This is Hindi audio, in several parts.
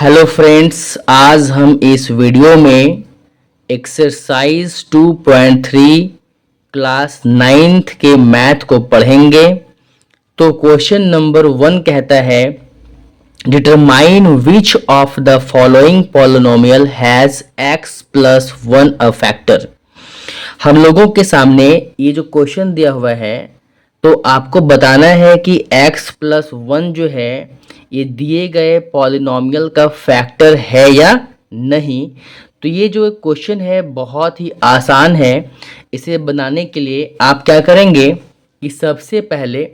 हेलो फ्रेंड्स, आज हम इस वीडियो में एक्सरसाइज 2.3 क्लास 9th के मैथ को पढ़ेंगे। तो क्वेश्चन नंबर 1 कहता है determine which of the following polynomial has x plus 1 a factor. हम लोगों के सामने ये जो क्वेश्चन दिया हुआ है तो आपको बताना है कि x प्लस 1 जो है ये दिए गए पॉलिनोमियल का फैक्टर है या नहीं। तो ये जो क्वेश्चन है बहुत ही आसान है। इसे बनाने के लिए आप क्या करेंगे कि सबसे पहले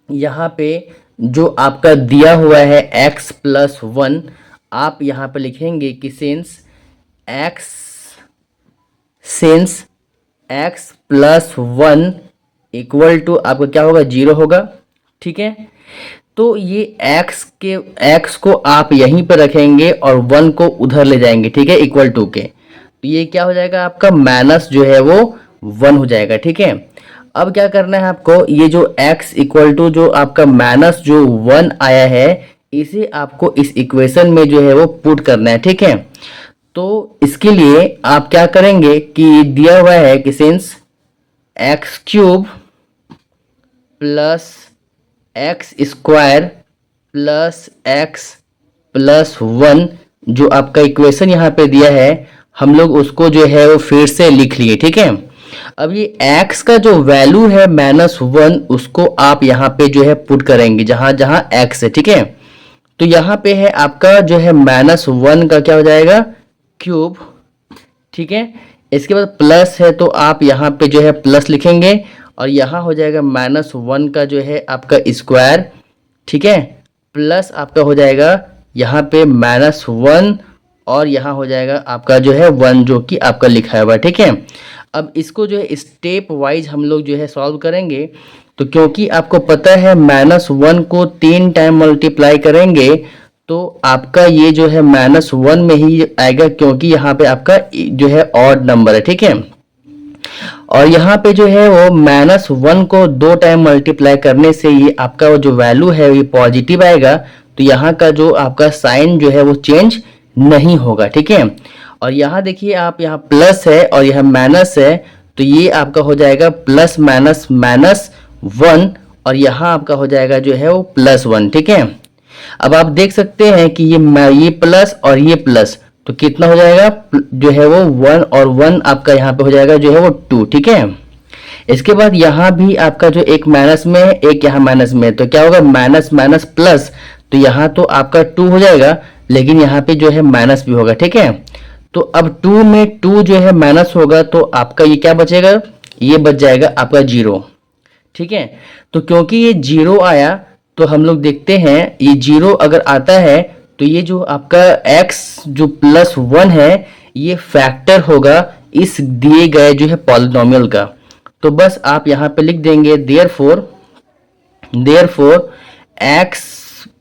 यहाँ पे जो आपका दिया हुआ है x प्लस 1 आप यहाँ पे लिखेंगे कि since x plus 1 equal to आपका क्या होगा, 0 होगा। ठीक है, तो ये x को आप यहीं पर रखेंगे और 1 को उधर ले जाएंगे। ठीक है, इक्वल टू के, तो ये क्या हो जाएगा आपका माइनस जो है वो 1 हो जाएगा। ठीक है, अब क्या करना है आपको, ये जो x इक्वल टू जो आपका माइनस जो 1 आया है इसे आपको इस इक्वेशन में जो है वो पुट करना है। ठीक है, तो इसके लिए आप क्या करेंगे कि दिया हुआ है कि since x cube plus x square plus x plus 1 जो आपका इक्वेशन यहाँ पे दिया है हम लोग उसको जो है वो फिर से लिख लिए। ठीक है, अब ये x का जो वैल्यू है -1 उसको आप यहाँ पे जो है पुट करेंगे जहां जहां x है। ठीक है, तो यहाँ पे है आपका जो है -1 का क्या हो जाएगा, क्यूब। ठीक है, इसके बाद प्लस है तो आप यहाँ पे जो है प्लस लिखेंगे और यहाँ हो जाएगा -1 का जो है आपका स्क्वायर। ठीक है, प्लस आपका हो जाएगा यहाँ पे -1 और यहाँ हो जाएगा आपका जो है 1 जो कि आपका लिखा हुआ है। ठीक है, अब इसको जो है स्टेप वाइज हम लोग जो है सॉल्व करेंगे। तो क्योंकि आपको पता है -1 को 3 टाइम मल्टीप्लाई करेंगे तो आपका ये जो है -1 में ही आएगा क्योंकि यहाँ पे आपका जो है ऑड नंबर है। ठीक है, और यहाँ पे जो है वो -1 को 2 टाइम मल्टीप्लाई करने से ये आपका वो जो वैल्यू है ये पॉजिटिव आएगा। तो यहाँ का जो आपका साइन जो है वो चेंज नहीं होगा। ठीक है, और यहाँ देखिए आप यहाँ प्लस है और यहाँ माइनस है तो ये आपका हो जाएगा प्लस माइनस -1 और यहाँ आपका हो जाएगा जो है वो +1। ठीक है, अब आप देख सकते हैं कि ये प्लस और ये प्लस तो कितना हो जाएगा जो है वो 1 और 1 आपका यहाँ पे हो जाएगा जो है वो 2। ठीक है, इसके बाद यहाँ भी आपका जो एक माइनस में है एक यहाँ माइनस में है तो क्या होगा माइनस माइनस प्लस, तो यहाँ तो आपका 2 हो जाएगा लेकिन यहाँ पे जो है माइनस भी होगा। ठीक है, तो अब 2 में 2 जो है माइनस होगा तो आपका ये क्या बचेगा, ये बच जाएगा आपका 0। ठीक है, तो क्योंकि ये 0 आया तो हम लोग देखते हैं ये 0 अगर आता है तो ये जो आपका x जो +1 है ये फैक्टर होगा इस दिए गए जो है पॉलिनोमियल का। तो बस आप यहाँ पे लिख देंगे therefore x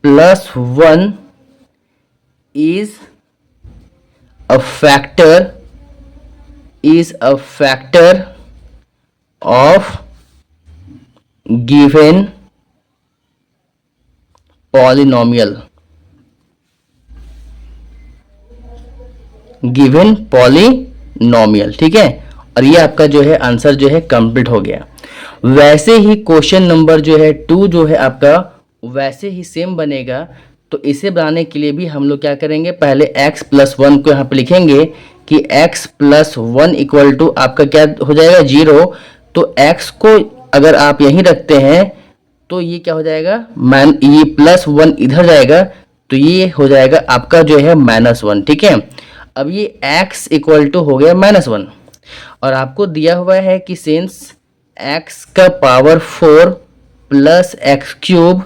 + 1 is a factor of given polynomial। ठीक है, और ये आपका जो है आंसर जो है कंप्लीट हो गया। वैसे ही क्वेश्चन नंबर जो है 2 जो है आपका वैसे ही सेम बनेगा। तो इसे बनाने के लिए भी हम लोग क्या करेंगे, पहले x + 1 को यहाँ पे लिखेंगे कि x + 1 इक्वल टू आपका क्या हो जाएगा 0। तो x को अगर आप यहीं रखते हैं तो ये क्या हो जाएगा, ये +1 इधर जाएगा तो ये हो जाएगा आपका जो है -1। ठीक है, अब ये x इक्वल टू हो गया -1 और आपको दिया हुआ है कि सिंस x का power 4 plus x cube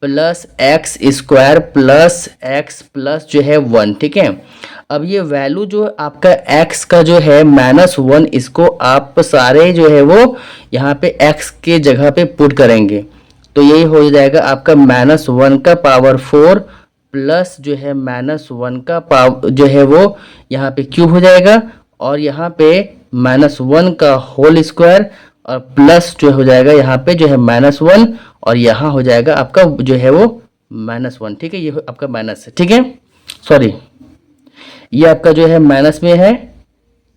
plus x square plus x plus जो है 1। ठीक है, अब ये वैल्यू जो आपका x का जो है -1 इसको आप सारे जो है वो यहाँ पे x के जगह पे पुट करेंगे तो यही हो जाएगा आपका -1 का पावर 4 प्लस जो है -1 का पावर जो है वो यहाँ पे क्यूब हो जाएगा और यहाँ पे -1 का होल स्क्वायर और प्लस जो हो जाएगा यहाँ पे जो है -1 और यहाँ हो जाएगा आपका जो है वो -1। ठीक है, ये आपका माइनस है। ठीक है, सॉरी, ये आपका जो है माइनस में है,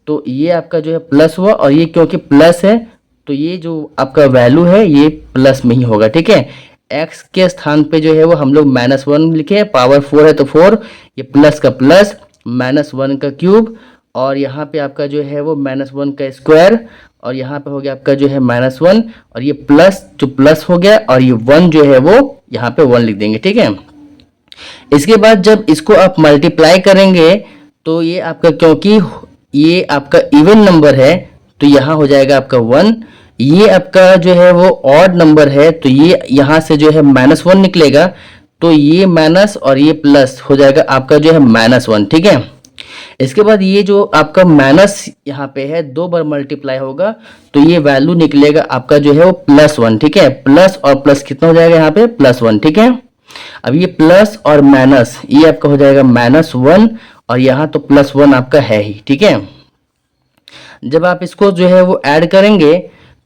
तो ये आपका जो है प्लस हुआ, और ये क्योंकि प्लस है तो ये जो आपका वैल्यू है ये प्लस में ही होगा। ठीक है, x के स्थान पे जो है वो हम लोग -1 लिखे, पावर 4 है तो 4, ये प्लस का प्लस, -1 का क्यूब, और यहाँ पे आपका जो है वो -1 का स्क्वायर, और यहाँ पे हो गया आपका जो है -1, और ये प्लस जो प्लस हो गया, और ये 1 जो है वो यहाँ पे 1 लिख देंगे। ठीक है, इसके बाद जब इसको आप मल्टीप्लाई करेंगे तो ये आपका, क्योंकि ये आपका इवन नंबर है तो यहाँ हो जाएगा आपका 1, ये आपका जो है वो ऑड नंबर है तो ये यहाँ से जो है -1 निकलेगा, तो ये माइनस और ये प्लस हो जाएगा आपका जो है -1। ठीक है, इसके बाद ये जो आपका माइनस यहाँ पे है 2 बार मल्टीप्लाई होगा तो ये वैल्यू निकलेगा आपका जो है वो +1। ठीक है, प्लस और प्लस कितना हो जाएगा यहाँ पे +1। ठीक है, अब ये प्लस और माइनस ये आपका हो जाएगा -1, और यहाँ तो +1 आपका है ही। ठीक है, जब आप इसको जो है वो ऐड करेंगे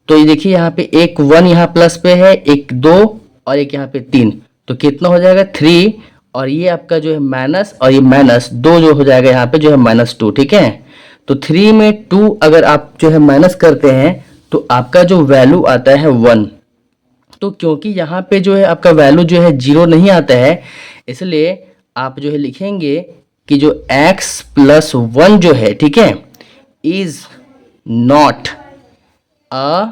तो ये देखिए यहाँ पे एक 1 यहाँ प्लस पे है, एक 2 और एक यहाँ पे 3, तो कितना हो जाएगा 3, और ये आपका जो है माइनस और ये माइनस 2 जो हो जाएगा यहाँ पे जो है -2। ठीक है, तो 3 में 2 अगर आप जो है माइनस करते हैं तो आपका जो वैल्यू आता है 1। तो क्योंकि यहाँ पे जो है आपका वैल्यू जो है 0 नहीं आता है, इसलिए आप जो है लिखेंगे कि जो x + 1 जो है, ठीक है, is not a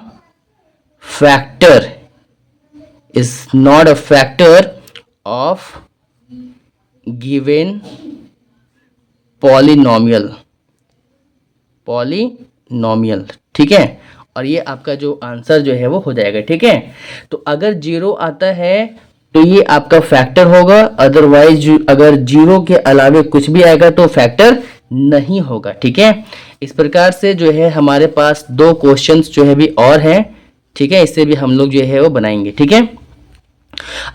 factor, is not a factor of given polynomial, polynomial. ठीक है, और ये आपका जो आंसर जो है वो हो जाएगा। ठीक है, तो अगर 0 आता है तो ये आपका फैक्टर होगा, अदरवाइज अगर 0 के अलावे कुछ भी आएगा तो फैक्टर नहीं होगा। ठीक है, इस प्रकार से जो है हमारे पास 2 क्वेश्चंस जो है भी और हैं। ठीक है, इससे भी हम लोग जो है वो बनाएंगे। ठीक है,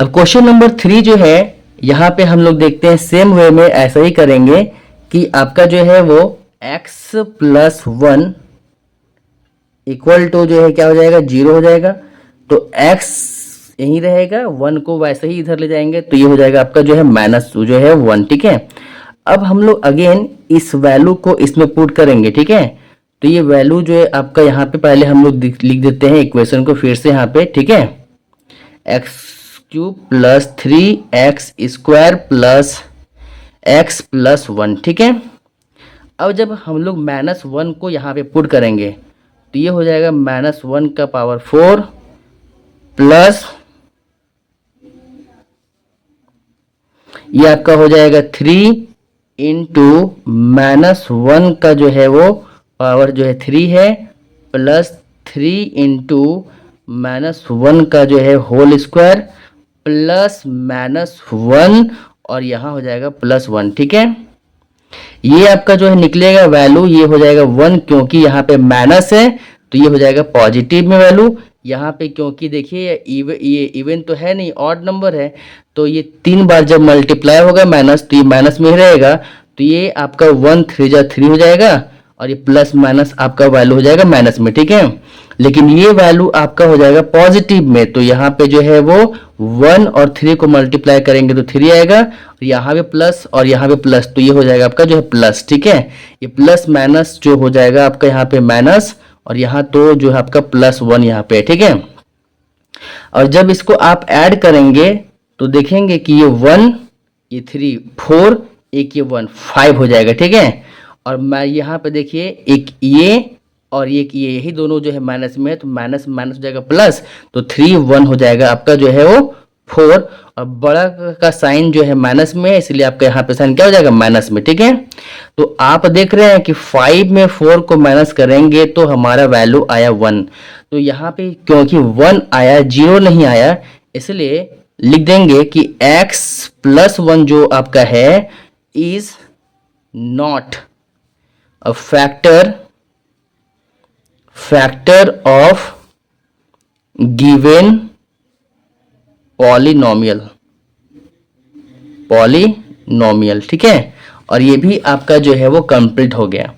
अब क्वेश्चन नंबर 3 जो है यहाँ पे हम लोग देखते हैं, सेम वे में ऐसा ही करेंगे कि आपका जो है वो x + 1 इक्वल टू जो है क्या हो जाएगा 0 हो जाएगा, तो x यहीं रहेगा, 1 को वैसे ही इधर ले जाएंगे तो ये हो जाएगा आपका जो है -2 जो है 1। ठीक है, अब हम लोग अगेन इस वैल्यू को इसमें पुट करेंगे। ठीक है, तो ये वैल्यू जो है आपका यहाँ पे पहले हम लोग लिख देते हैं इक्वेशन को फिर से यहाँ पे। ठीक है, x³ + 3x² + x + 1। ठीक है, अब जब हम लोग -1 को यहाँ पे पुट करेंगे तो ये हो जाएगा -1 का पावर 4 प्लस ये आपका हो जाएगा 3 इंटू -1 का जो है वो पावर जो है 3 है, प्लस 3 इंटू -1 का जो है होल स्क्वायर प्लस -1, और यहाँ हो जाएगा +1। ठीक है, ये आपका जो है निकलेगा वैल्यू, ये हो जाएगा 1, क्योंकि यहाँ पे माइनस है तो ये हो जाएगा पॉजिटिव में वैल्यू। यहाँ पे क्योंकि देखिए ये इवन तो है नहीं, ऑड नंबर है, तो ये 3 बार जब मल्टीप्लाई होगा माइनस तो ये माइनस में ही रहेगा, तो ये आपका 1 3 3 हो जाएगा, और ये प्लस माइनस आपका वैल्यू हो जाएगा माइनस में। ठीक है, लेकिन ये वैल्यू आपका हो जाएगा पॉजिटिव में, तो यहाँ पे जो है वो 1 और 3 को मल्टीप्लाई करेंगे तो 3 आएगा, यहाँ पे प्लस और यहाँ पे प्लस, तो ये हो जाएगा आपका जो है प्लस। ठीक है, ये प्लस माइनस जो हो जाएगा आपका यहाँ पे माइनस, और यहाँ तो जो है आपका +1 यहाँ पे। ठीक है, और जब इसको आप ऐड करेंगे तो देखेंगे कि ये 1 ये 3 4 एक ये 1 5 हो जाएगा। ठीक है, और मैं यहाँ पे देखिए एक ये और एक ये, यही दोनों जो है माइनस में है, तो माइनस माइनस हो जाएगा प्लस, तो 3 1 हो जाएगा आपका जो है वो 4, और बड़ा का साइन जो है माइनस में है, इसलिए आपका यहाँ पे साइन क्या हो जाएगा माइनस में। ठीक है, तो आप देख रहे हैं कि 5 में 4 को माइनस करेंगे तो हमारा वैल्यू आया 1, तो यहाँ पे क्योंकि 1 आया 0 नहीं आया, इसलिए लिख देंगे कि x + 1 जो आपका है is not a factor of given polynomial. ठीक है, और ये भी आपका जो है वो कंप्लीट हो गया।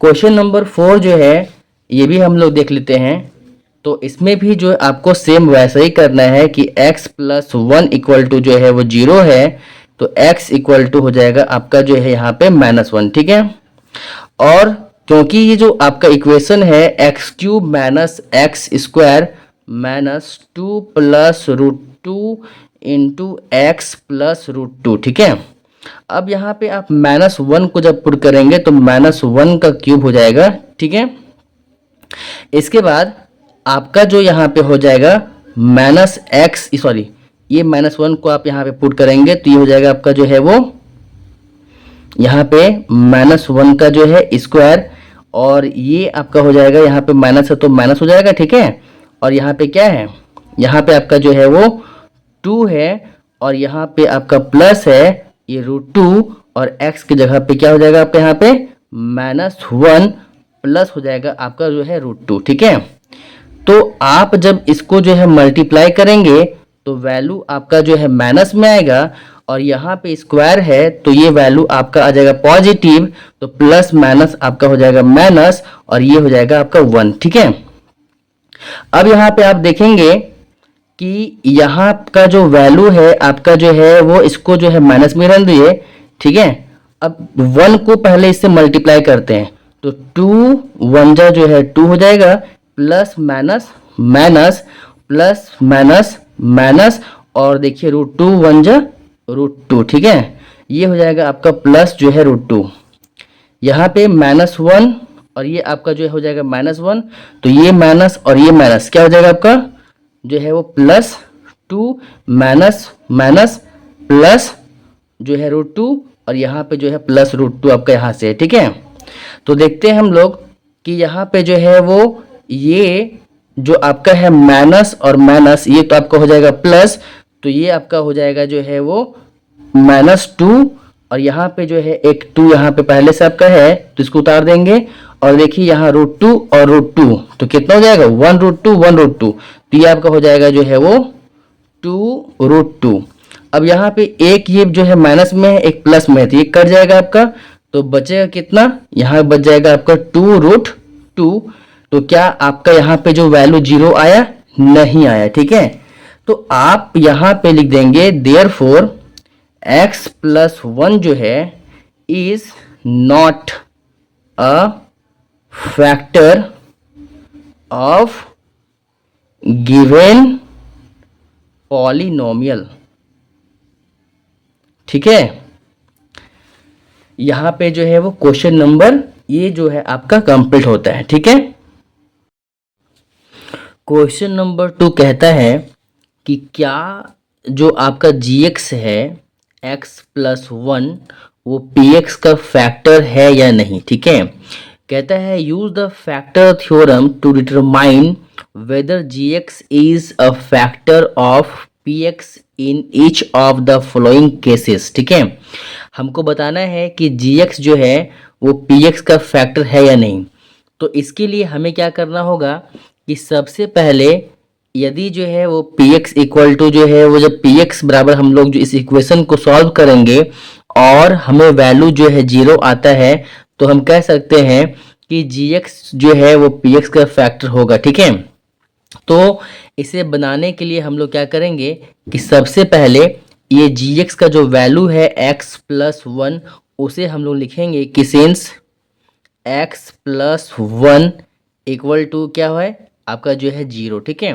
क्वेश्चन नंबर 4 जो है ये भी हम लोग देख लेते हैं, तो इसमें भी जो आपको सेम वैसा ही करना है कि x + 1 इक्वल टू जो है वो 0 है, तो x इक्वल टू हो जाएगा आपका जो है यहाँ पे -1, ठीक है। और क्योंकि ये जो आपका इक्वेशन है x cube minus x square minus 2 plus √2 into x plus √2, ठीक है। अब यहाँ पे आप -1 को जब पुट करेंगे तो -1 का क्यूब हो जाएगा, ठीक है। इसके बाद आपका जो यहाँ पे हो जाएगा माइनस एक्स, सॉरी, ये -1 को आप यहाँ पे पुट करेंगे तो ये हो जाएगा आपका जो है वो यहाँ पे -1 का जो है स्क्वायर, और ये आपका हो जाएगा यहाँ पे माइनस है तो माइनस हो जाएगा, ठीक है। और यहाँ पे क्या है, यहाँ पे आपका जो है वो 2 है, और यहाँ पे आपका प्लस है ये √2, और x की जगह पे क्या हो जाएगा आपका यहाँ पे -1 प्लस हो जाएगा आपका जो है √2, ठीक है। तो आप जब इसको जो है मल्टीप्लाई करेंगे तो वैल्यू आपका जो है माइनस में आएगा, और यहाँ पे स्क्वायर है तो ये वैल्यू आपका आ जाएगा पॉजिटिव, तो प्लस माइनस आपका हो जाएगा माइनस, और ये हो जाएगा आपका 1, ठीक है। अब यहाँ पे आप देखेंगे कि यहाँ का जो वैल्यू है आपका जो है वो इसको जो है माइनस में रहने दिए, ठीक है। अब 1 को पहले इससे मल्टीप्लाई करते हैं तो 2 1 जा जो है 2 हो जाएगा, plus minus minus plus minus minus, और देखिए √2 1 जा √2, ठीक है। ये हो जाएगा आपका प्लस जो है √2, यहाँ पे -1, और ये आपका जो हो जाएगा -1, तो ये माइनस और ये माइनस क्या हो जाएगा आपका जो है वो +2 माइनस माइनस प्लस जो है √2, और यहाँ पे जो है प्लस √2 आपका यहाँ से है, ठीक है। तो देखते हैं हम लोग कि यहाँ पे जो है वो ये जो आपका है माइनस और माइनस, ये तो आपका हो जाएगा प्लस, तो ये आपका हो जाएगा जो है वो -2, और यहाँ पे जो है एक 2 यहाँ पे पहले से आपका है तो इसको उतार देंगे, और देखिए यहाँ √2 और √2 तो कितना हो जाएगा 1 √2 1 √2, तो ये आपका हो जाएगा जो है वो 2 √2। अब यहाँ पे एक ये जो है माइनस में है एक प्लस में है तो ये कट जाएगा आपका, तो बचेगा कितना, यहाँ बच जाएगा आपका 2 √2। तो क्या आपका यहाँ पे जो वैल्यू 0 आया, नहीं आया, ठीक है। तो आप यहाँ पे लिख देंगे देयरफॉर x + 1 जो है is not a factor of given polynomial, ठीक है। यहाँ पे जो है वो क्वेश्चन नंबर ये जो है आपका कंप्लीट होता है, ठीक है। क्वेश्चन नंबर 2 कहता है कि क्या जो आपका gx है x + 1 वो px का फैक्टर है या नहीं, ठीक है। कहता है use the factor theorem to determine whether gx is a factor of px in each of the following cases, ठीक है। हमको बताना है कि gx जो है वो px का फैक्टर है या नहीं। तो इसके लिए हमें क्या करना होगा कि सबसे पहले यदि जो है वो px इक्वल टू जो है वो जब px बराबर हम लोग जो इस इक्वेशन को सॉल्व करेंगे और हमें वैल्यू जो है 0 आता है तो हम कह सकते हैं कि gx जो है वो px का फैक्टर होगा, ठीक है। तो इसे बनाने के लिए हम लोग क्या करेंगे कि सबसे पहले ये gx का जो वैल्यू है x + 1 उसे हम लोग लिखेंगे कि सिंस x + 1 इक्वल टू क्या है आपका जो है 0, ठीक है।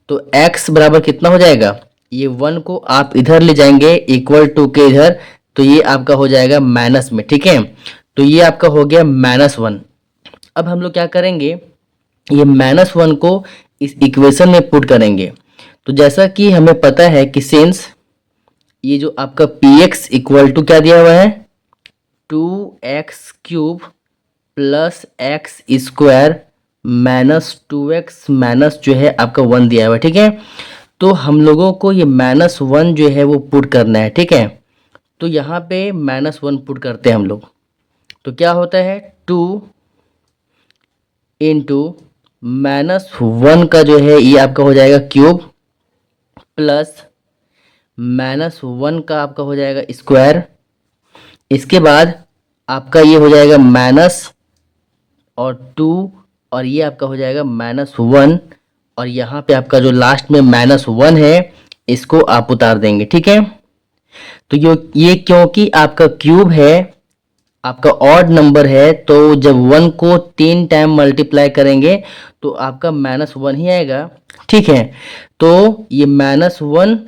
तो x बराबर कितना हो जाएगा, ये 1 को आप इधर ले जाएंगे इक्वल टू के इधर, तो ये आपका हो जाएगा माइनस में, ठीक है। तो ये आपका हो गया -1। अब हम लोग क्या करेंगे, ये -1 को इस इक्वेशन में पुट करेंगे। तो जैसा कि हमें पता है कि सिंस ये जो आपका px इक्वल टू क्या दिया हुआ है 2x³ + x² -2x माइनस जो है आपका 1 दिया हुआ है, ठीक है। तो हम लोगों को ये -1 जो है वो पुट करना है, ठीक है। तो यहाँ पे -1 पुट करते हैं हम लोग, तो क्या होता है 2 × -1 का जो है ये आपका हो जाएगा क्यूब प्लस -1 का आपका हो जाएगा स्क्वायर। इसके बाद आपका ये हो जाएगा माइनस और 2 और ये आपका हो जाएगा -1, और यहाँ पे आपका जो लास्ट में -1 है इसको आप उतार देंगे, ठीक है। तो ये क्योंकि आपका क्यूब है, आपका ऑड नंबर है, तो जब 1 को 3 टाइम मल्टीप्लाई करेंगे तो आपका -1 ही आएगा। ठीक है, तो ये -1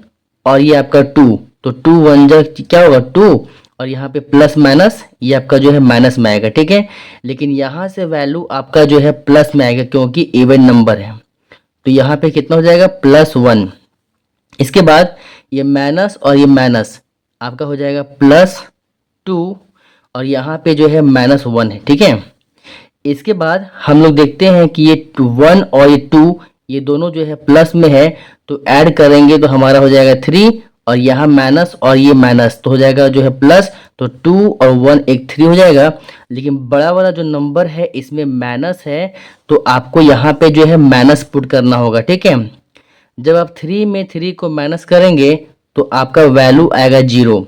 और ये आपका 2, तो 2 1 जा क्या होगा 2, और यहाँ पे प्लस माइनस ये आपका जो है माइनस में आएगा। ठीक है, लेकिन यहाँ से वैल्यू आपका जो है प्लस में आएगा क्योंकि इवन नंबर है, तो यहाँ पे कितना हो जाएगा +1। इसके बाद ये माइनस और ये माइनस आपका हो जाएगा +2, और यहाँ पे जो है -1 है। ठीक है, इसके बाद हम लोग देखते हैं कि ये 1 और ये 2 ये दोनों जो है प्लस में है, तो ऐड करेंगे तो हमारा हो जाएगा 3, और यहाँ माइनस और ये माइनस तो हो जाएगा जो है प्लस, तो 2 और 1 एक 3 हो जाएगा। लेकिन बड़ा वाला जो नंबर है इसमें माइनस है, तो आपको यहाँ पे जो है माइनस पुट करना होगा। ठीक है, जब आप 3 में 3 को माइनस करेंगे तो आपका वैल्यू आएगा 0,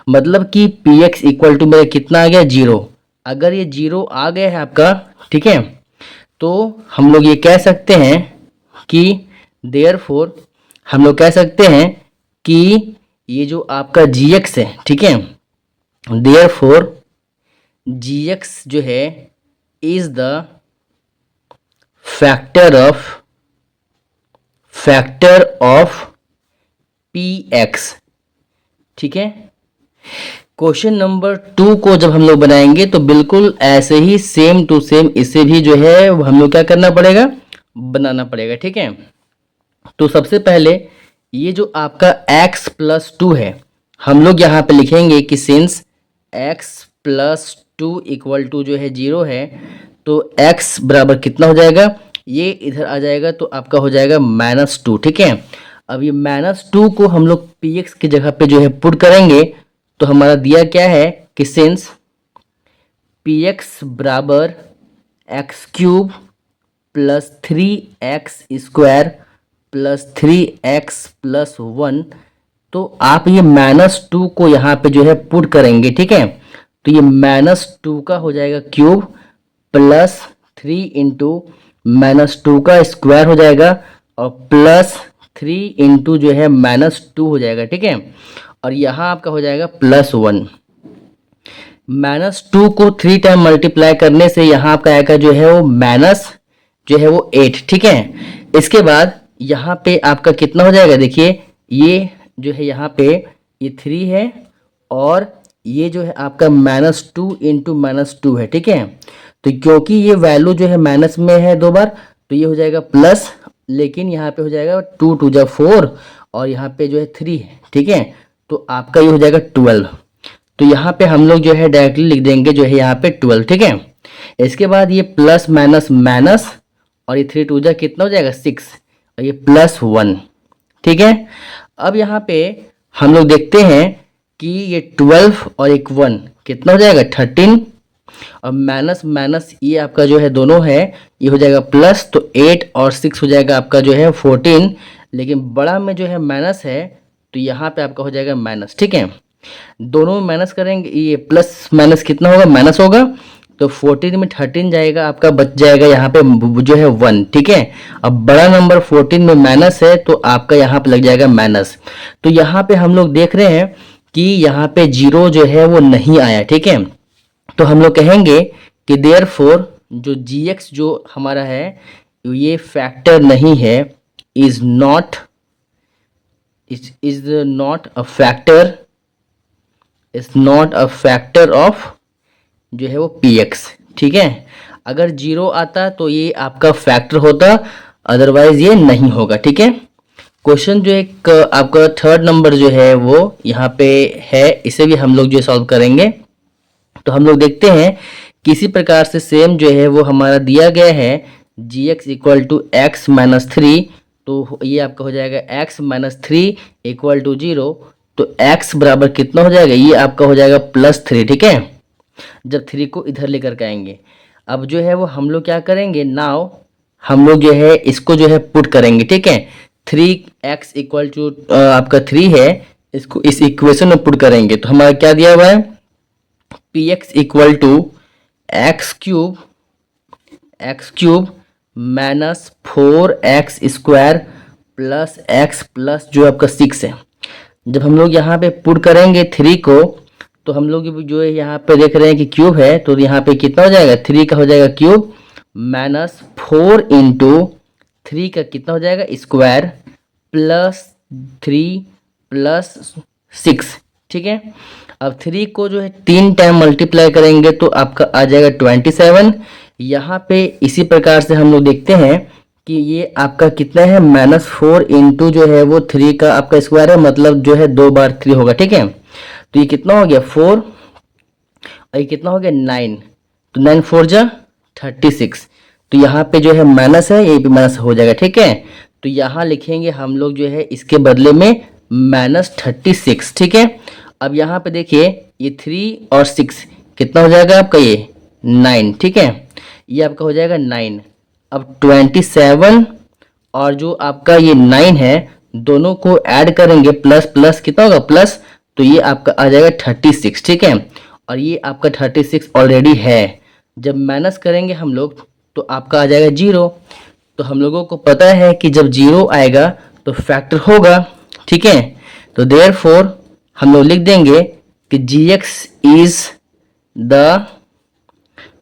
मतलब कि px इक्वल टू मेरा कितना आ गया 0। अगर ये 0 आ गया है आपका, ठीक है, तो हम लोग ये कह सकते हैं कि देयरफॉर हम लोग कह सकते हैं कि ये जो आपका gx है, ठीक है, देयरफॉर gx जो है is the factor of px। ठीक है, क्वेश्चन नंबर 2 को जब हम लोग बनाएंगे तो बिल्कुल ऐसे ही सेम टू सेम इसे भी जो है हम लोग क्या करना पड़ेगा, बनाना पड़ेगा। ठीक है, तो सबसे पहले ये जो आपका x + 2 है, हम लोग यहाँ पे लिखेंगे कि सिंस x + 2 = जो है 0 है, तो x बराबर कितना हो जाएगा, ये इधर आ जाएगा तो आपका हो जाएगा -2। ठीक है, अब ये -2 को हम लोग px की जगह पे जो है पुट करेंगे, तो हमारा दिया क्या है कि सिंस px बराबर x³ + 3x² + 3x + 1, तो आप ये -2 को यहाँ पे जो है पुट करेंगे। ठीक है, तो ये -2 का हो जाएगा क्यूब प्लस 3 इंटू -2 का स्क्वायर हो जाएगा और +3 इंटू जो है -2 हो जाएगा। ठीक है, और यहाँ आपका हो जाएगा +1। -2 को 3 टाइम मल्टीप्लाई करने से यहाँ आपका आएगा जो है वो माइनस जो है वो 8। ठीक है, इसके बाद यहाँ पे आपका कितना हो जाएगा, देखिए ये जो है यहाँ पे ये 3 है और ये जो है आपका -2 इंटू -2 है। ठीक है, तो क्योंकि ये वैल्यू जो है माइनस में है 2 बार, तो ये हो जाएगा प्लस, लेकिन यहाँ पे हो जाएगा 2 2 जा 4 और यहाँ पे जो है 3 है। ठीक है, तो आपका ये हो जाएगा 12, तो यहाँ पे हम लोग जो है डायरेक्टली लिख देंगे जो है यहाँ पे 12। ठीक है, इसके बाद ये प्लस माइनस माइनस और ये 3 2 जा कितना हो जाएगा 6 और ये +1। ठीक है, अब यहाँ पे हम लोग देखते हैं कि ये 12 और एक 1 कितना हो जाएगा 13, और माइनस माइनस ये आपका जो है दोनों है, ये हो जाएगा प्लस, तो 8 और 6 हो जाएगा आपका जो है 14, लेकिन बड़ा में जो है माइनस है तो यहाँ पे आपका हो जाएगा माइनस। ठीक है, दोनों में माइनस करेंगे, ये प्लस माइनस कितना होगा माइनस होगा, तो 14 में 13 जाएगा, आपका बच जाएगा यहाँ पे जो है 1। ठीक है, अब बड़ा नंबर 14 में माइनस है तो आपका यहाँ पे लग जाएगा माइनस। तो यहाँ पे हम लोग देख रहे हैं कि यहाँ पे 0 जो है वो नहीं आया। ठीक है, तो हम लोग कहेंगे कि देयरफॉर जो gx जो हमारा है ये फैक्टर नहीं है, is not a factor of जो है वो px। ठीक है, अगर 0 आता तो ये आपका फैक्टर होता, अदरवाइज ये नहीं होगा। ठीक है, क्वेश्चन जो एक आपका 3rd नंबर जो है वो यहाँ पे है, इसे भी हम लोग जो सॉल्व करेंगे। तो हम लोग देखते हैं किसी प्रकार से सेम जो है वो हमारा दिया गया है gx = x - 3, तो ये आपका हो जाएगा x - 3 = 0, तो x बराबर कितना हो जाएगा, ये आपका हो जाएगा +3। ठीक है, जब 3 को इधर लेकर के आएंगे, अब जो है वो हम लोग क्या करेंगे, नाउ हम लोग जो है इसको जो है पुट करेंगे। ठीक है, 3x = आपका 3 है, इसको इस इक्वेशन में पुट करेंगे तो हमारा क्या दिया हुआ है, px = x³ - 4x² + x+ जो आपका 6 है। जब हम लोग यहाँ पे पुट करेंगे 3 को, तो हम लोग जो है यहाँ पे देख रहे हैं कि क्यूब है, तो यहाँ पे कितना हो जाएगा, 3 का हो जाएगा क्यूब माइनस 4 इंटू 3 का कितना हो जाएगा स्क्वायर प्लस 3 प्लस 6। ठीक है, अब 3 को जो है 3 टाइम मल्टीप्लाई करेंगे तो आपका आ जाएगा 27। यहाँ पे इसी प्रकार से हम लोग देखते हैं कि ये आपका कितना है, -4 इंटू जो है वो 3 का आपका स्क्वायर है, मतलब जो है 2 बार 3 होगा। ठीक है, तो ये कितना हो गया 4 और ये कितना हो गया 9, तो 9 4 जा 36। तो यहाँ पे जो है माइनस है, ये भी माइनस हो जाएगा। ठीक है, तो यहाँ लिखेंगे हम लोग जो है इसके बदले में -36। ठीक है, अब यहाँ पे देखिए ये 3 और 6 कितना हो जाएगा आपका, ये 9। ठीक है, ये आपका हो जाएगा 9। अब 27 और जो आपका ये 9 है, दोनों को ऐड करेंगे, प्लस प्लस कितना होगा प्लस, तो ये आपका आ जाएगा 36। ठीक है, और ये आपका 36 ऑलरेडी है। जब माइनस करेंगे हम लोग तो आपका आ जाएगा 0। तो हम लोगों को पता है कि जब 0 आएगा तो फैक्टर होगा। ठीक है, तो देयरफॉर हम लोग लिख देंगे कि gx is the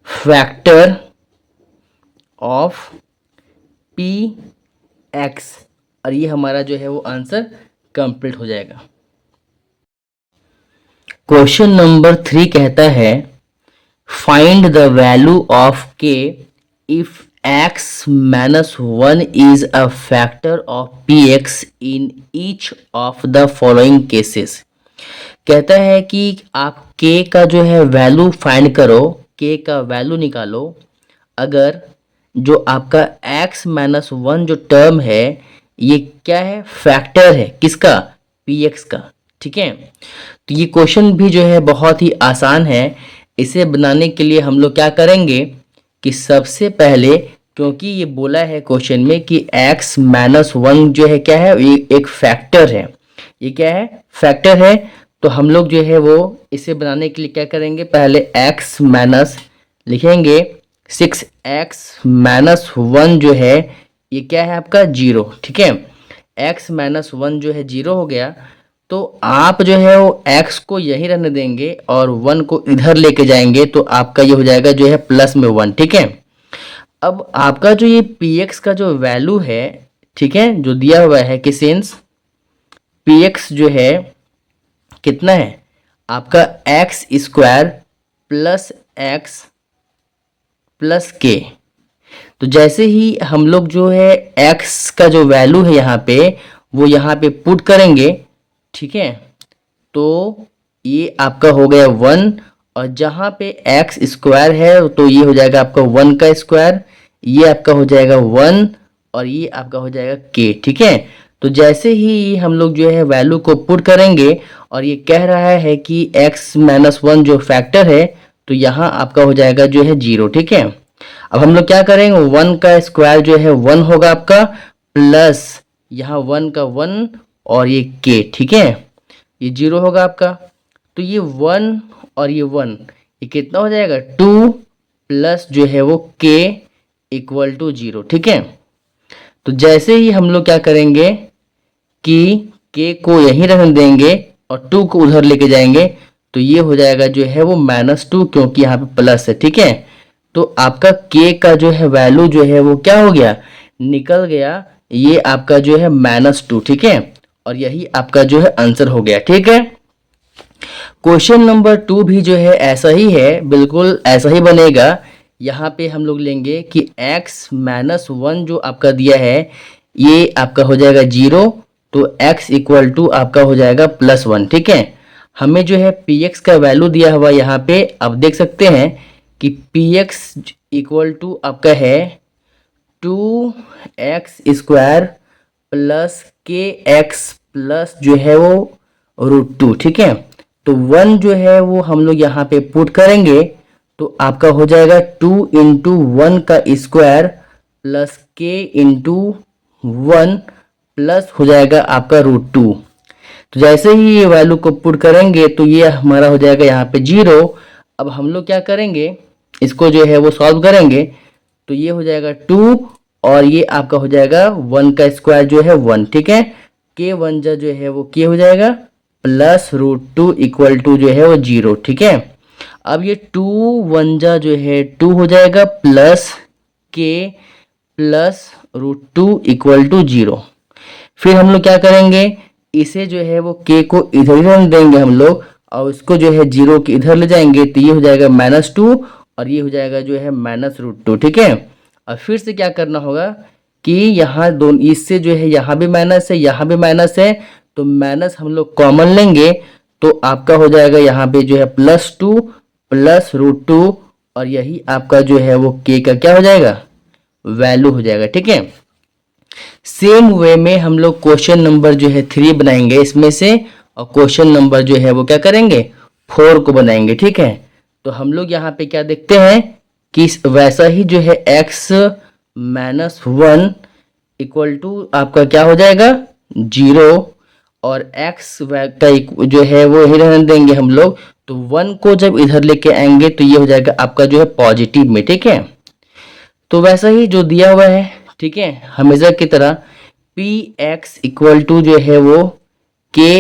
factor of P x, और ये हमारा जो है वो आंसर कंप्लीट हो जाएगा। क्वेश्चन नंबर 3 कहता है फाइंड द वैल्यू ऑफ के if x minus 1 is a factor of P x in each of the following cases. कहता है कि आप k का जो है वैल्यू फाइंड करो, k का वैल्यू निकालो अगर जो आपका x माइनस 1 जो टर्म है ये क्या है, फैक्टर है किसका, px का। ठीक है, तो ये क्वेश्चन भी जो है बहुत ही आसान है। इसे बनाने के लिए हम लोग क्या करेंगे कि सबसे पहले, क्योंकि ये बोला है क्वेश्चन में कि x माइनस 1 जो है क्या है, ये एक फैक्टर है। ये क्या है, फैक्टर है। तो हम लोग जो है वो इसे बनाने के लिए क्या करेंगे, पहले x माइनस लिखेंगे 6x माइनस 1 जो है ये क्या है आपका 0। ठीक है, x माइनस 1 जो है 0 हो गया, तो आप जो है वो x को यहीं रहने देंगे और 1 को इधर लेके जाएंगे, तो आपका ये हो जाएगा जो है प्लस में 1। ठीक है, अब आपका जो ये px का जो वैल्यू है, ठीक है, जो दिया हुआ है कि सिंस px जो है कितना है आपका x square plus x plus के। तो जैसे ही हम लोग जो है x का जो वैल्यू है यहाँ पे वो यहाँ पे पुट करेंगे, ठीक है, तो ये आपका हो गया 1, और जहाँ पे एक्स स्क्वायर है तो ये हो जाएगा आपका 1 का स्क्वायर, ये आपका हो जाएगा 1 और ये आपका हो जाएगा k। ठीक है, तो जैसे ही हम लोग जो है वैल्यू को पुट करेंगे और ये कह रहा है कि x माइनस 1 जो फैक्टर है, तो यहाँ आपका हो जाएगा जो है 0। ठीक है, अब हम लोग क्या करेंगे, 1 का स्क्वायर जो है 1 होगा आपका, प्लस यहाँ 1 का 1 और ये k। ठीक है, ये 0 होगा आपका, तो ये 1 और ये 1 ये कितना हो जाएगा 2 प्लस जो है वो k इक्वल टू 0। ठीक है, तो जैसे ही हम लोग क्या करेंगे कि k को यहीं रखने देंगे और 2 को उधर लेके जाएंगे, तो ये हो जाएगा जो है वो -2, क्योंकि यहाँ पे प्लस है। ठीक है, तो आपका k का जो है वैल्यू जो है वो क्या हो गया, निकल गया, ये आपका जो है -2। ठीक है, और यही आपका जो है आंसर हो गया। ठीक है, क्वेश्चन नंबर 2 भी जो है ऐसा ही है, बिल्कुल ऐसा ही बनेगा। यहाँ पे हम लोग लेंगे कि x माइनस 1 जो आपका दिया है ये आपका हो जाएगा 0, तो x इक्वल टू आपका हो जाएगा +1। ठीक है, हमें जो है px का वैल्यू दिया हुआ यहाँ पे, अब देख सकते हैं कि px इक्वल टू आपका है 2x square plus kx plus जो है वो √2। ठीक है, तो 1 जो है वो हम लोग यहाँ पे पुट करेंगे, तो आपका हो जाएगा 2 इंटू 1 का square plus k into 1 plus हो जाएगा आपका √2। तो जैसे ही ये वैल्यू को पुट करेंगे तो ये हमारा हो जाएगा यहाँ पे 0। अब हम लोग क्या करेंगे, इसको जो है वो सॉल्व करेंगे, तो ये हो जाएगा 2 और ये आपका हो जाएगा 1 का स्क्वायर जो है 1। ठीक है, k 1 जो है वो k हो जाएगा प्लस √2 इक्वल टू जो है वो 0, ठीक है। अब ये 2 1 जा जो है 2 हो जाएगा, प्लस के प्लस √2 इक्वल टू 0। फिर हम लोग क्या करेंगे, इसे जो है वो के को इधर ही रख देंगे हम लोग, और उसको जो है 0 के इधर ले जाएंगे, तो ये हो जाएगा -2 और ये हो जाएगा जो है -√2, ठीक है। और फिर से क्या करना होगा कि यहाँ दोनों, इससे जो है यहाँ भी माइनस है, यहाँ भी माइनस है, तो माइनस हम लोग कॉमन लेंगे, तो आपका हो जाएगा यहाँ पे जो है +2 प्लस √2, और यही आपका जो है वो के का क्या हो जाएगा, वैल्यू हो जाएगा, ठीक है। सेम वे में हम लोग क्वेश्चन नंबर जो है 3 बनाएंगे इसमें से, और क्वेश्चन नंबर जो है वो क्या करेंगे, 4 को बनाएंगे, ठीक है। तो हम लोग यहाँ पे क्या देखते हैं कि वैसा ही जो है x -1 इक्वल टू आपका क्या हो जाएगा 0, और x का जो है वो यही रहने देंगे हम लोग, तो 1 को जब इधर लेके आएंगे तो ये हो जाएगा आपका जो है पॉजिटिव में, ठीक है। तो वैसा ही जो दिया हुआ है, ठीक है, हमेशा की तरह पी एक्स इक्वल टू जो है वो के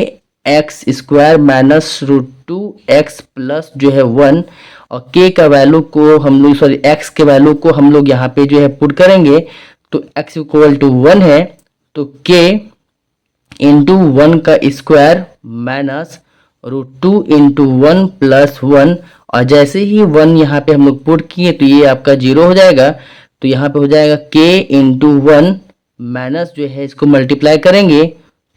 एक्स स्क्वायर -√2 एक्स प्लस जो है 1, और के का वैल्यू को हम लोग, सॉरी एक्स के वैल्यू को हम लोग यहाँ पे जो है पुट करेंगे, तो एक्स इक्वल टू 1 है, तो के इंटू 1 का स्क्वायर -√2 इंटू 1 प्लस 1, और जैसे ही 1 यहाँ पे हम लोग पुट किए तो ये आपका 0 हो जाएगा, तो यहाँ पे हो जाएगा k इंटू 1 माइनस जो है इसको मल्टीप्लाई करेंगे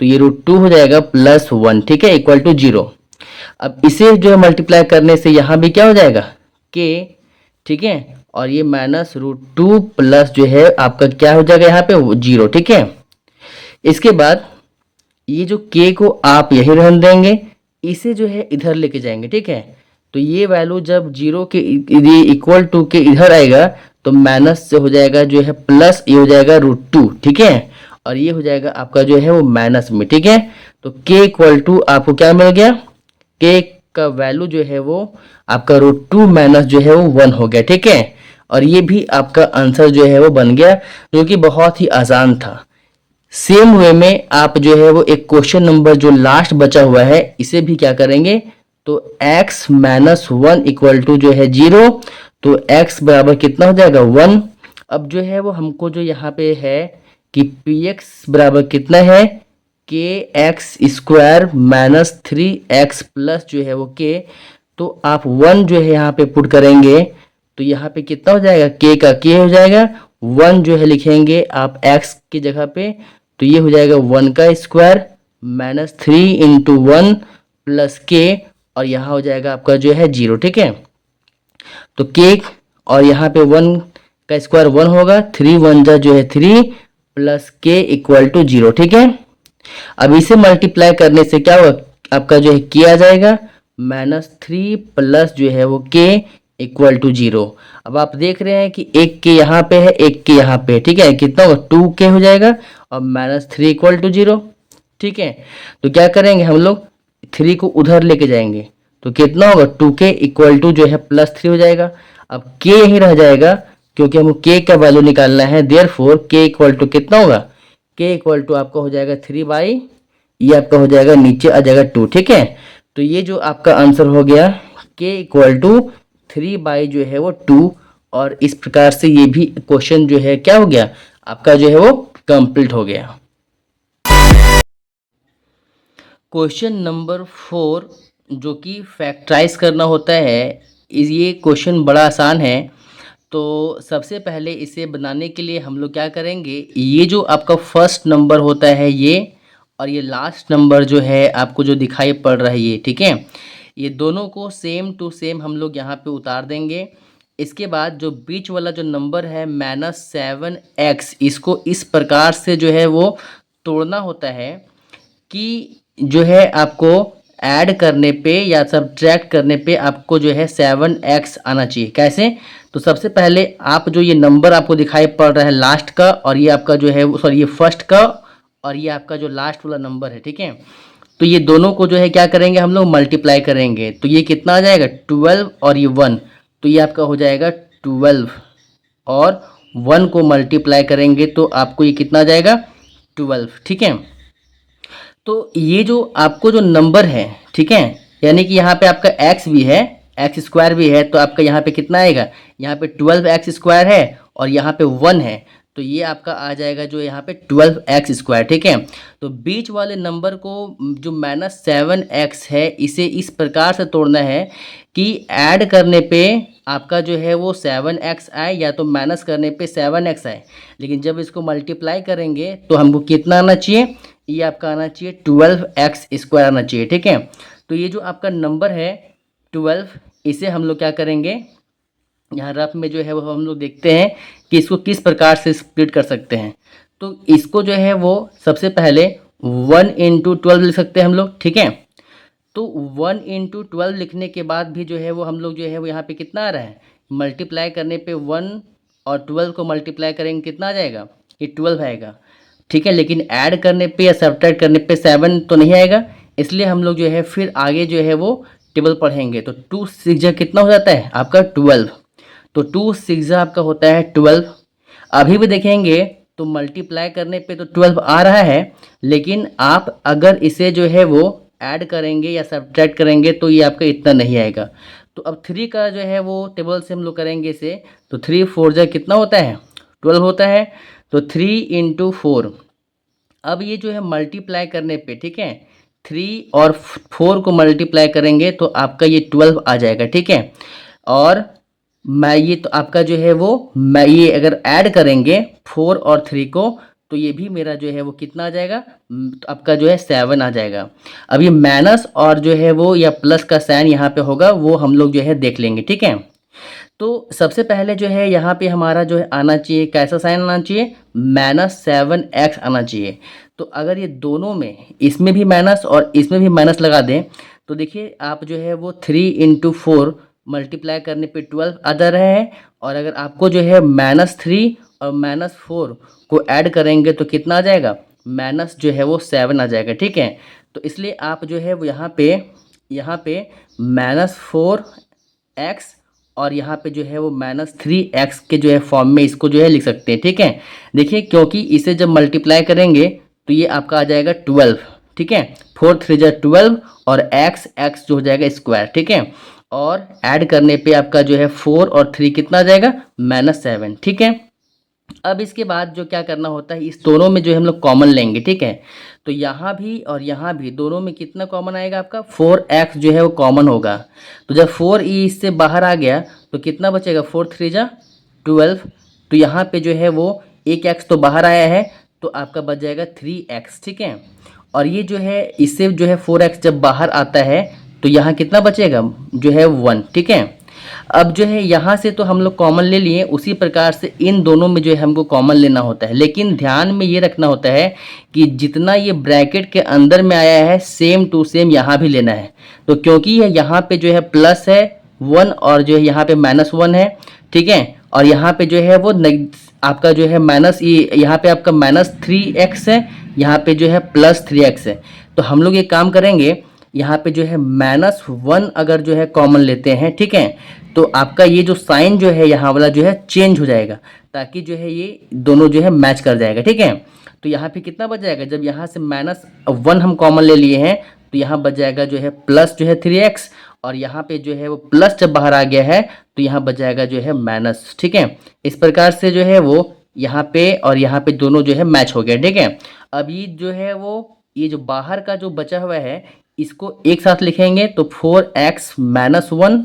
तो ये √2 हो जाएगा +1, ठीक है, इक्वल टू 0। अब इसे जो है मल्टीप्लाई करने से यहाँ भी क्या हो जाएगा k, ठीक है, और ये -√2 प्लस जो है आपका क्या हो जाएगा यहाँ पे 0, ठीक है। इसके बाद ये जो k को आप यही रहने देंगे, इसे जो है इधर लेके जाएंगे, ठीक है। तो ये वैल्यू जब 0 के इक्वल टू के इधर आएगा तो माइनस से हो जाएगा जो है प्लस, ये हो जाएगा √2, ठीक है, और ये हो जाएगा आपका जो है वो माइनस में, ठीक है। तो k इक्वल टू आपको क्या मिल गया, k का वैल्यू जो है वो आपका √2 माइनस जो है वो 1 हो गया, ठीक है। और ये भी आपका आंसर जो है वो बन गया, जो कि बहुत ही आसान था। सेम वे में आप जो है वो एक क्वेश्चन नंबर जो लास्ट बचा हुआ है इसे भी क्या करेंगे, तो x -1 इक्वल टू जो है 0, तो x बराबर कितना हो जाएगा 1। अब जो है वो हमको जो यहाँ पे है कि px बराबर कितना है kx स्क्वायर -3x प्लस जो है वो k, तो आप 1 जो है यहाँ पे पुट करेंगे तो यहाँ पे कितना हो जाएगा, k का k हो जाएगा, 1 जो है लिखेंगे आप x की जगह पे, तो ये हो जाएगा 1 का स्क्वायर -3 इंटू 1 प्लस k, और यहाँ हो जाएगा आपका जो है 0, ठीक है। तो k और यहाँ पे 1 का स्क्वायर 1 होगा, 3 1 जा जो है 3 प्लस k इक्वल टू 0, ठीक है। अब इसे मल्टीप्लाई करने से क्या होगा, आपका जो है k आ जाएगा -3 प्लस जो है वो k इक्वल टू 0। अब आप देख रहे हैं कि एक के यहाँ पे है, एक के यहाँ पे, ठीक है, कितना होगा 2k हो जाएगा, और -3 इक्वल टू 0, ठीक है। तो क्या करेंगे हम लोग 3 को उधर लेके जाएंगे, तो कितना होगा 2k इक्वल टू जो है +3 हो जाएगा। अब k यही रह जाएगा क्योंकि हमको k का वैल्यू निकालना है, देयरफॉर k इक्वल टू कितना होगा, k इक्वल टू आपका हो जाएगा 3/, ये आपका हो जाएगा नीचे आ जाएगा 2, ठीक है। तो ये जो आपका आंसर हो गया k इक्वल टू 3/, जो है वो 2, और इस प्रकार से ये भी क्वेश्चन जो है क्या हो गया आपका जो है वो कंप्लीट हो गया। क्वेश्चन नंबर 4 जो कि फैक्टराइज करना होता है, ये क्वेश्चन बड़ा आसान है। तो सबसे पहले इसे बनाने के लिए हम लोग क्या करेंगे, ये जो आपका फर्स्ट नंबर होता है ये, और ये लास्ट नंबर जो है आपको जो दिखाई पड़ रहा है ये, ठीक है, ये दोनों को सेम टू सेम हम लोग यहाँ पे उतार देंगे। इसके बाद जो बीच वाला जो नंबर है -7x, इसको इस प्रकार से जो है वो तोड़ना होता है कि जो है आपको ऐड करने पे या सब्ट्रैक्ट करने पे आपको जो है 7x आना चाहिए। कैसे, तो सबसे पहले आप जो ये नंबर आपको दिखाई पड़ रहा है लास्ट का, और ये आपका जो है सॉरी ये फर्स्ट का, और ये आपका जो लास्ट वाला नंबर है, ठीक है, तो ये दोनों को जो है क्या करेंगे हम लोग मल्टीप्लाई करेंगे, तो ये कितना आ जाएगा 12 और ये 1, तो ये आपका हो जाएगा 12, और 1 को मल्टीप्लाई करेंगे तो आपको ये कितना आ जाएगा 12, ठीक है। तो ये जो आपको जो नंबर है, ठीक है, यानी कि यहाँ पे आपका एक्स भी है, एक्स स्क्वायर भी है, तो आपका यहाँ पे कितना आएगा, यहाँ पे 12x² है और यहाँ पे 1 है, तो ये आपका आ जाएगा जो यहाँ पे 12x², ठीक है। तो बीच वाले नंबर को जो -7x है, इसे इस प्रकार से तोड़ना है कि ऐड करने पे आपका जो है वो 7x आए, या तो माइनस करने पे 7x आए, लेकिन जब इसको मल्टीप्लाई करेंगे तो हमको कितना आना चाहिए, ये आपका आना चाहिए 12x² आना चाहिए, ठीक है। तो ये जो आपका नंबर है 12, इसे हम लोग क्या करेंगे, यहाँ रफ में जो है वो हम लोग देखते हैं कि इसको किस प्रकार से स्प्लिट कर सकते हैं। तो इसको जो है वो सबसे पहले 1 × 12 लिख सकते हैं हम लोग, ठीक है। तो 1 × 12 लिखने के बाद भी जो है वो हम लोग जो है वो यहाँ पे कितना आ रहा है, मल्टीप्लाई करने पे 1 और 12 को मल्टीप्लाई करेंगे कितना आ जाएगा, ये 12 आएगा, ठीक है। लेकिन ऐड करने पे या सब्ट्रैक्ट करने पे 7 तो नहीं आएगा, इसलिए हम लोग जो है फिर आगे जो है वो टेबल पढ़ेंगे। तो 2 6 कितना हो जाता है आपका 12, तो 2 6 आपका होता है 12। अभी भी देखेंगे तो मल्टीप्लाई करने पे तो 12 आ रहा है, लेकिन आप अगर इसे जो है वो ऐड करेंगे या सब्ट्रैक्ट करेंगे तो ये आपका इतना नहीं आएगा। तो अब 3 का जो है वो टेबल से हम लोग करेंगे इसे, तो 3 4 कितना होता है 12 होता है, तो 3 × 4। अब ये जो है मल्टीप्लाई करने पे, ठीक है, 3 और 4 को मल्टीप्लाई करेंगे तो आपका ये 12 आ जाएगा, ठीक है। और मैं ये तो आपका जो है वो मैं ये अगर ऐड करेंगे 4 और 3 को, तो ये भी मेरा जो है वो कितना आ जाएगा, तो आपका जो है 7 आ जाएगा। अब ये माइनस और जो है वो या प्लस का साइन यहाँ पे होगा, वो हम लोग जो है देख लेंगे, ठीक है। तो सबसे पहले जो है यहाँ पे हमारा जो है आना चाहिए, कैसा साइन आना चाहिए, -7x आना चाहिए। तो अगर ये दोनों में, इसमें भी माइनस और इसमें भी माइनस लगा दें, तो देखिए आप जो है वो 3 × 4 मल्टीप्लाई करने पे 12 आ जा रहा है, और अगर आपको जो है -3 और -4 को ऐड करेंगे तो कितना आ जाएगा, माइनस जो है वो 7 आ जाएगा, ठीक है। तो इसलिए आप जो है वो यहाँ पे -4x और यहाँ पे जो है वो -3x के जो है फॉर्म में इसको जो है लिख सकते हैं, ठीक है। देखिए क्योंकि इसे जब मल्टीप्लाई करेंगे तो ये आपका आ जाएगा 12, ठीक है, 4 3 12 और x जो हो जाएगा स्क्वायर, ठीक है। और ऐड करने पे आपका जो है 4 और 3 कितना आ जाएगा, -7, ठीक है। अब इसके बाद जो क्या करना होता है, इस दोनों में जो है हम लोग कॉमन लेंगे, ठीक है। तो यहाँ भी और यहाँ भी दोनों में कितना कॉमन आएगा आपका, 4x जो है वो कॉमन होगा। तो जब 4 इससे बाहर आ गया तो कितना बचेगा, 4 3 12। तो यहाँ पे जो है वो एक x तो बाहर आया है, तो आपका बच जाएगा 3x, ठीक है। और ये जो है इससे जो है 4x जब बाहर आता है तो यहाँ कितना बचेगा, जो है 1, ठीक है। अब जो है यहाँ से तो हम लोग कॉमन ले लिए, उसी प्रकार से इन दोनों में जो है हमको कॉमन लेना होता है, लेकिन ध्यान में ये रखना होता है कि जितना ये ब्रैकेट के अंदर में आया है सेम टू सेम यहाँ भी लेना है। तो क्योंकि ये यहाँ पे जो है प्लस है 1 और जो है यहाँ पे -1 है, ठीक है। और यहाँ पे जो है वो आपका जो है माइनस, ये यहाँ पे आपका -3x है, यहाँ पे जो है +3x है। तो हम लोग ये काम करेंगे, यहाँ पे जो है -1 अगर जो है कॉमन लेते हैं, ठीक है, तो आपका ये जो साइन जो है यहाँ वाला जो है चेंज हो जाएगा, ताकि जो है ये दोनों जो है मैच कर जाएगा, ठीक है। तो यहाँ पे कितना बच जाएगा, जब यहाँ से -1 हम कॉमन ले लिए हैं तो यहाँ बच जाएगा जो है प्लस जो है 3x, और यहाँ पे जो है वो प्लस जब बाहर आ गया है तो यहाँ बच जाएगा जो है माइनस, ठीक है। इस प्रकार से जो है वो यहाँ पे और यहाँ पे दोनों जो है मैच हो गया, ठीक है। अब ये जो है वो ये जो बाहर का जो बचा हुआ है इसको एक साथ लिखेंगे तो 4x - 1,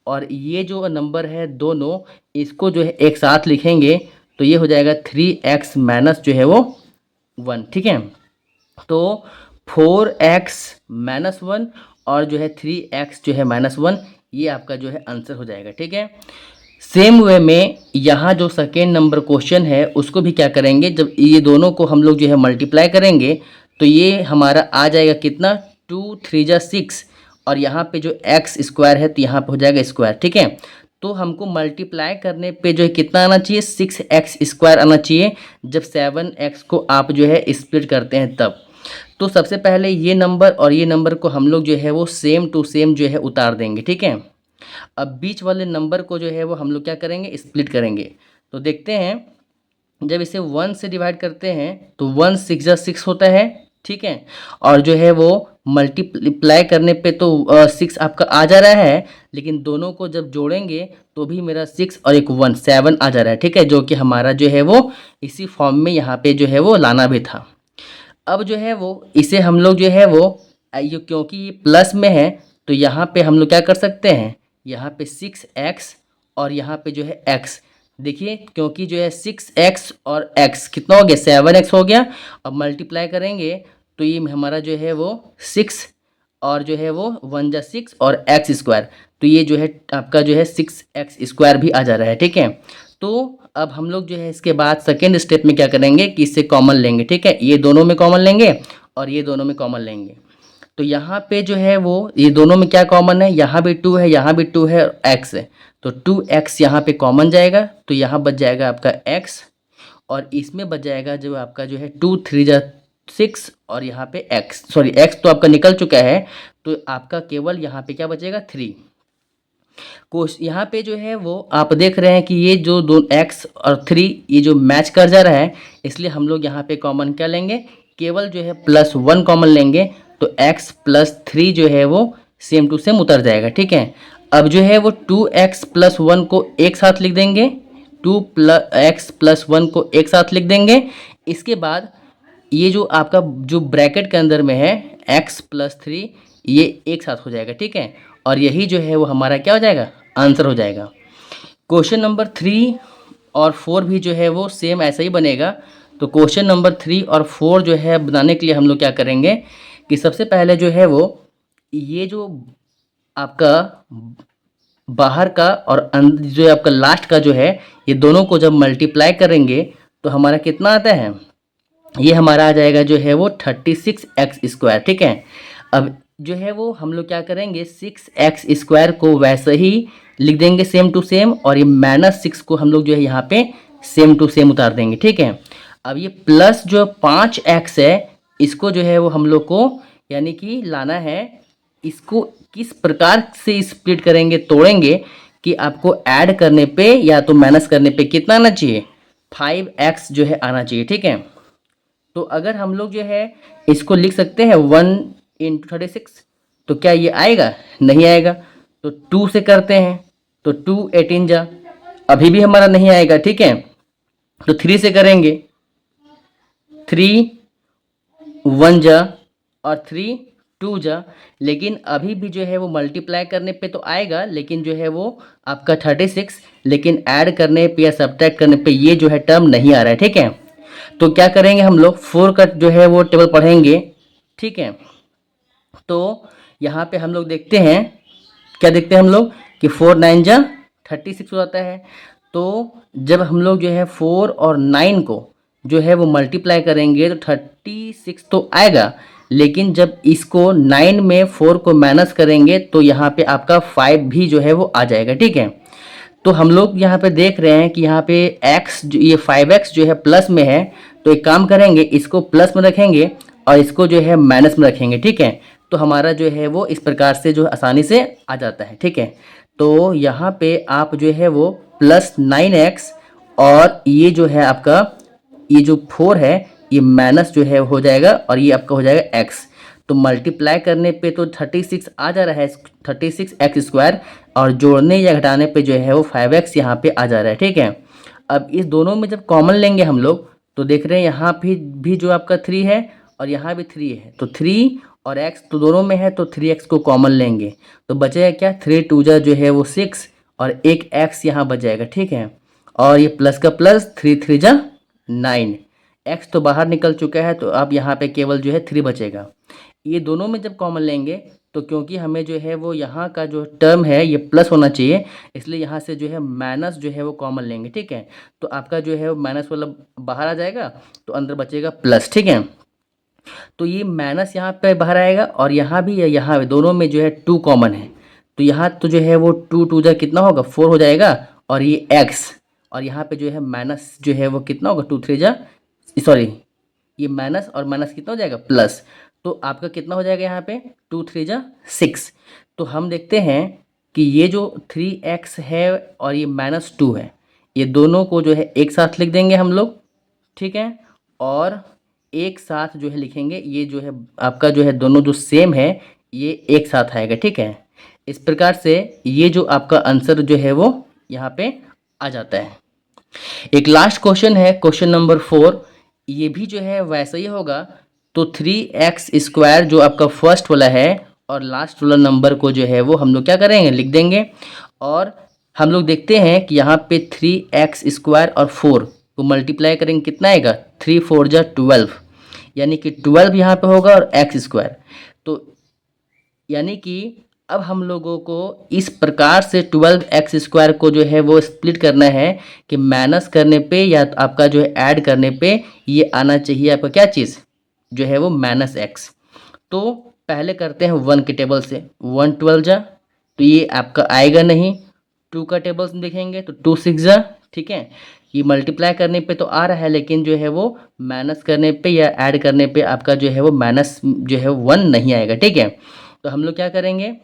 और ये जो नंबर है दोनों इसको जो है एक साथ लिखेंगे तो ये हो जाएगा 3x माइनस जो है वो 1, ठीक है। तो 4x - 1 और जो है 3x जो है -1, ये आपका जो है आंसर हो जाएगा, ठीक है। सेम वे में यहाँ जो सेकेंड नंबर क्वेश्चन है उसको भी क्या करेंगे, जब ये दोनों को हम लोग जो है मल्टीप्लाई करेंगे तो ये हमारा आ जाएगा कितना, 2 3 6, और यहाँ पे जो x² है तो यहाँ पे हो जाएगा स्क्वायर, ठीक है। तो हमको मल्टीप्लाई करने पे जो है कितना आना चाहिए, 6x² आना चाहिए, जब 7x को आप जो है स्प्लिट करते हैं तब। तो सबसे पहले ये नंबर और ये नंबर को हम लोग जो है वो सेम टू सेम जो है उतार देंगे, ठीक है। अब बीच वाले नंबर को जो है वो हम लोग क्या करेंगे, स्प्लिट करेंगे। तो देखते हैं, जब इसे 1 से डिवाइड करते हैं तो 1 6 6 होता है, ठीक है। और जो है वो मल्टीप्लाई करने पे तो 6 आपका आ जा रहा है, लेकिन दोनों को जब जोड़ेंगे तो भी मेरा 6 और एक 1 7 आ जा रहा है, ठीक है, जो कि हमारा जो है वो इसी फॉर्म में यहाँ पे जो है वो लाना भी था। अब जो है वो इसे हम लोग जो है वो ये क्योंकि ये प्लस में है तो यहाँ पे हम लोग क्या कर सकते हैं, यहाँ पे 6x और यहाँ पे जो है x, देखिए क्योंकि जो है 6x और x कितना हो गया 7x हो गया। अब मल्टीप्लाई करेंगे तो ये हमारा जो है वो 6 और जो है वो 1 जा 6 और x स्क्वायर, तो ये जो है आपका जो है 6x स्क्वायर भी आ जा रहा है, ठीक है। तो अब हम लोग जो है इसके बाद सेकेंड स्टेप में क्या करेंगे कि इससे कॉमन लेंगे, ठीक है, ये दोनों में कॉमन लेंगे और ये दोनों में कॉमन लेंगे। तो यहाँ पे जो है वो ये दोनों में क्या कॉमन है, यहाँ भी 2 है, यहाँ भी 2 है और x है, तो 2x यहाँ पे कॉमन जाएगा तो यहाँ बच जाएगा आपका x और इसमें बच जाएगा जो आपका जो है 2 3 जा 6 और यहाँ पे x, सॉरी x तो आपका निकल चुका है, तो आपका केवल यहाँ पे क्या बचेगा 3। यहाँ पे जो है वो आप देख रहे हैं कि ये जो दो x और 3 ये जो मैच कर जा रहा है, इसलिए हम लोग यहाँ पे कॉमन क्या लेंगे, केवल जो है +1 कॉमन लेंगे, तो x + 3 जो है वो सेम टू सेम उतर जाएगा, ठीक है। अब जो है वो 2x + 1 को एक साथ लिख देंगे, 2x + 1 को एक साथ लिख देंगे। इसके बाद ये जो आपका जो ब्रैकेट के अंदर में है x + 3 ये एक साथ हो जाएगा, ठीक है, और यही जो है वो हमारा क्या हो जाएगा, आंसर हो जाएगा। क्वेश्चन नंबर 3 और 4 भी जो है वो सेम ऐसा ही बनेगा। तो क्वेश्चन नंबर 3 और 4 जो है बनाने के लिए हम लोग क्या करेंगे कि सबसे पहले जो है वो ये जो आपका बाहर का और अंदर जो आपका लास्ट का जो है ये दोनों को जब मल्टीप्लाई करेंगे तो हमारा कितना आता है, ये हमारा आ जाएगा जो है वो 36x², ठीक है। अब जो है वो हम लोग क्या करेंगे 6x² को वैसे ही लिख देंगे सेम टू सेम, और ये -6 को हम लोग जो है यहाँ पे सेम टू सेम उतार देंगे, ठीक है। अब ये प्लस जो 5x है इसको जो है वो हम लोग को यानी कि लाना है, इसको किस प्रकार से स्प्लिट करेंगे, तोड़ेंगे कि आपको ऐड करने पे या तो माइनस करने पे कितना आना चाहिए, 5x जो है आना चाहिए, ठीक है। तो अगर हम लोग जो है इसको लिख सकते हैं 1 × 36, तो क्या ये आएगा, नहीं आएगा। तो 2 से करते हैं तो 2 18 जा, अभी भी हमारा नहीं आएगा, ठीक है। तो 3 से करेंगे 3 1 जा और 3 2 जा, लेकिन अभी भी जो है वो मल्टीप्लाई करने पे तो आएगा, लेकिन जो है वो आपका 36, लेकिन ऐड करने पे या सब्ट्रैक्ट करने पे ये जो है टर्म नहीं आ रहा है, ठीक है। तो क्या करेंगे हम लोग 4 का जो है वो टेबल पढ़ेंगे, ठीक है। तो यहाँ पे हम लोग देखते हैं, क्या देखते हैं हम लोग कि 4 9 जा 36 हो जाता है। तो जब हम लोग जो है 4 और 9 को जो है वो मल्टीप्लाई करेंगे तो 36 तो आएगा, लेकिन जब इसको 9 में 4 को माइनस करेंगे तो यहाँ पे आपका 5 भी जो है वो आ जाएगा, ठीक है। तो हम लोग यहाँ पे देख रहे हैं कि यहाँ पे x जो ये 5x जो है प्लस में है, तो एक काम करेंगे इसको प्लस में रखेंगे और इसको जो है माइनस में रखेंगे, ठीक है। तो हमारा जो है वो इस प्रकार से जो आसानी से आ जाता है, ठीक है। तो यहाँ पे आप जो है वो +9x और ये जो है आपका ये जो 4 है ये माइनस जो है हो जाएगा और ये आपका हो जाएगा x। तो मल्टीप्लाई करने पे तो 36 आ जा रहा है 36x², और जोड़ने या घटाने पे जो है वो 5x यहाँ पे आ जा रहा है, ठीक है। अब इस दोनों में जब कॉमन लेंगे हम लोग तो देख रहे हैं यहाँ भी जो आपका 3 है और यहाँ भी 3 है, तो 3 और x तो दोनों में है, तो 3x को कॉमन लेंगे तो बचेगा क्या, 3 2 जा जो है वो 6 और एक x यहाँ बच जाएगा, ठीक है। और ये प्लस का प्लस 3 3 जा 9, x तो बाहर निकल चुका है, तो अब यहाँ पे केवल जो है 3 बचेगा। ये दोनों में जब कॉमन लेंगे तो क्योंकि हमें जो है वो यहाँ का जो टर्म है ये प्लस होना चाहिए, इसलिए यहाँ से जो है माइनस जो है वो कॉमन लेंगे, ठीक है। तो आपका जो है वो माइनस वाला बाहर आ जाएगा तो अंदर बचेगा प्लस, ठीक है। तो ये माइनस यहाँ पे बाहर आएगा और यहाँ भी या यहाँ भी दोनों में जो है 2 कॉमन है, तो यहाँ तो जो है वो 2 2 जा कितना होगा 4 हो जाएगा, और ये x और यहाँ पे जो है माइनस जो है वो कितना होगा 2 3 जा, सॉरी ये माइनस और माइनस कितना हो जाएगा प्लस, तो आपका कितना हो जाएगा यहाँ पे 2 3 जा 6। तो हम देखते हैं कि ये जो 3x है और ये -2 है, ये दोनों को जो है एक साथ लिख देंगे हम लोग, ठीक है। और एक साथ जो है लिखेंगे, ये जो है आपका जो है दोनों जो सेम है ये एक साथ आएगा, ठीक है। इस प्रकार से ये जो आपका आंसर जो है वो यहाँ पे आ जाता है। एक लास्ट क्वेश्चन है, क्वेश्चन नंबर 4। ये भी जो है वैसा ही होगा। तो 3x² जो आपका फर्स्ट वाला है और लास्ट वाला नंबर को जो है वो हम लोग क्या करेंगे, लिख देंगे। और हम लोग देखते हैं कि यहाँ पे 3x² और 4 को मल्टीप्लाई करेंगे, कितना आएगा, 3 4 जा 12, यानी कि 12 यहाँ पे होगा और x²। तो यानी कि अब हम लोगों को इस प्रकार से 12x² को जो है वो स्प्लिट करना है कि माइनस करने पे या तो आपका जो है ऐड करने पे ये आना चाहिए आपका क्या चीज़, जो है वो -x। तो पहले करते हैं 1 के टेबल से, 1 12 जा, तो ये आपका आएगा नहीं। 2 का टेबल से देखेंगे तो 2 6 जा, ठीक है। ये मल्टीप्लाई करने पे तो आ रहा है, लेकिन जो है वो माइनस करने पे या ऐड करने पे आपका जो है वो माइनस जो है 1 नहीं आएगा, ठीक है। तो हम लोग क्या करेंगे,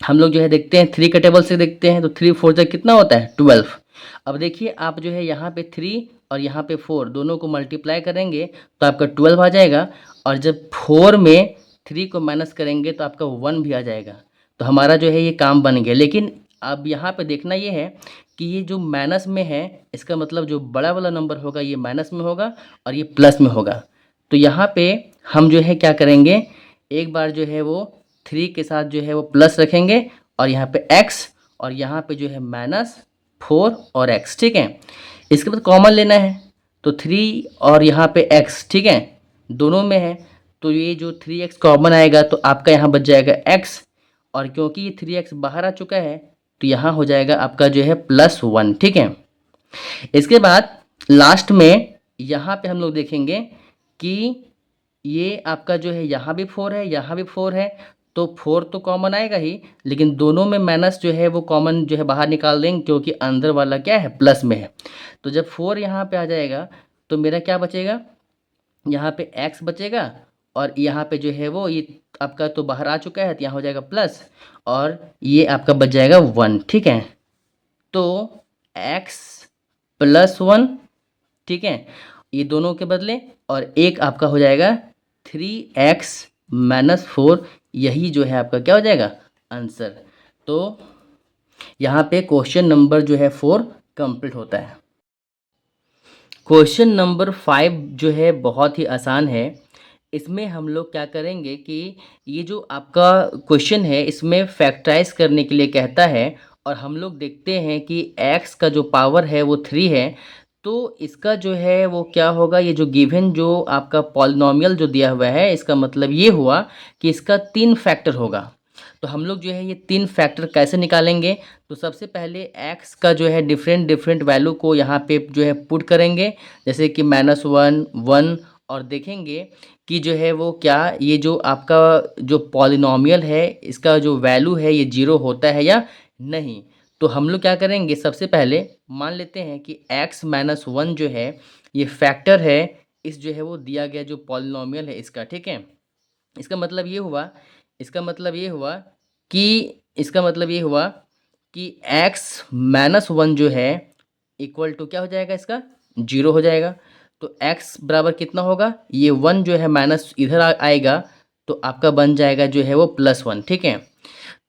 हम लोग जो है देखते हैं 3 का टेबल से देखते हैं, तो 3 4 जा कितना होता है, 12। अब देखिए आप जो है यहाँ पे 3 और यहाँ पे 4 दोनों को मल्टीप्लाई करेंगे तो आपका 12 आ जाएगा। और जब 4 में 3 को माइनस करेंगे तो आपका 1 भी आ जाएगा। तो हमारा जो है ये काम बन गया। लेकिन अब यहाँ पे देखना ये है कि ये जो माइनस में है, इसका मतलब जो बड़ा वाला नंबर होगा ये माइनस में होगा और ये प्लस में होगा। तो यहाँ पे हम जो है क्या करेंगे, एक बार जो है वो 3 के साथ जो है वो प्लस रखेंगे और यहाँ पे x और यहाँ पे जो है -4 और x, ठीक है। इसके बाद कॉमन लेना है, तो 3 और यहाँ पे x, ठीक है, दोनों में है। तो ये जो 3x कॉमन आएगा तो आपका यहाँ बच जाएगा x, और क्योंकि ये 3x बाहर आ चुका है तो यहाँ हो जाएगा आपका जो है +1, ठीक है। इसके बाद लास्ट में यहाँ पे हम लोग देखेंगे कि ये आपका जो है यहाँ भी 4 है, यहाँ भी 4 है, तो 4 तो कॉमन आएगा ही, लेकिन दोनों में माइनस जो है वो कॉमन जो है बाहर निकाल देंगे, क्योंकि अंदर वाला क्या है, प्लस में है। तो जब 4 यहाँ पे आ जाएगा तो मेरा क्या बचेगा, यहाँ पे x बचेगा, और यहाँ पे जो है वो ये आपका तो बाहर आ चुका है तो यहाँ हो जाएगा प्लस, और ये आपका बच जाएगा 1, ठीक है। तो x +1, ठीक है, ये दोनों के बदले, और एक आपका हो जाएगा 3x - 4, यही जो है आपका क्या हो जाएगा, आंसर। तो यहाँ पे क्वेश्चन नंबर जो है 4 कंप्लीट होता है। क्वेश्चन नंबर 5 जो है बहुत ही आसान है। इसमें हम लोग क्या करेंगे कि ये जो आपका क्वेश्चन है इसमें फैक्टराइज करने के लिए कहता है, और हम लोग देखते हैं कि x का जो पावर है वो 3 है। तो इसका जो है वो क्या होगा, ये जो गिवन जो आपका पॉलिनॉमियल जो दिया हुआ है, इसका मतलब ये हुआ कि इसका 3 फैक्टर होगा। तो हम लोग जो है ये 3 फैक्टर कैसे निकालेंगे, तो सबसे पहले x का जो है डिफरेंट डिफरेंट वैल्यू को यहाँ पे जो है पुट करेंगे, जैसे कि -1 1, और देखेंगे कि जो है वो क्या, ये जो आपका जो पॉलिनॉमियल है इसका जो वैल्यू है ये 0 होता है या नहीं। तो हम लोग क्या करेंगे, सबसे पहले मान लेते हैं कि x - 1 जो है ये फैक्टर है इस जो है वो दिया गया जो पॉलिनॉमियल है इसका, ठीक है। इसका मतलब ये हुआ, इसका मतलब ये हुआ कि इसका मतलब ये हुआ कि x - 1 जो है इक्वल टू क्या हो जाएगा, इसका 0 हो जाएगा। तो x बराबर कितना होगा, ये 1 जो है माइनस इधर आएगा तो आपका बन जाएगा जो है वो +1, ठीक है।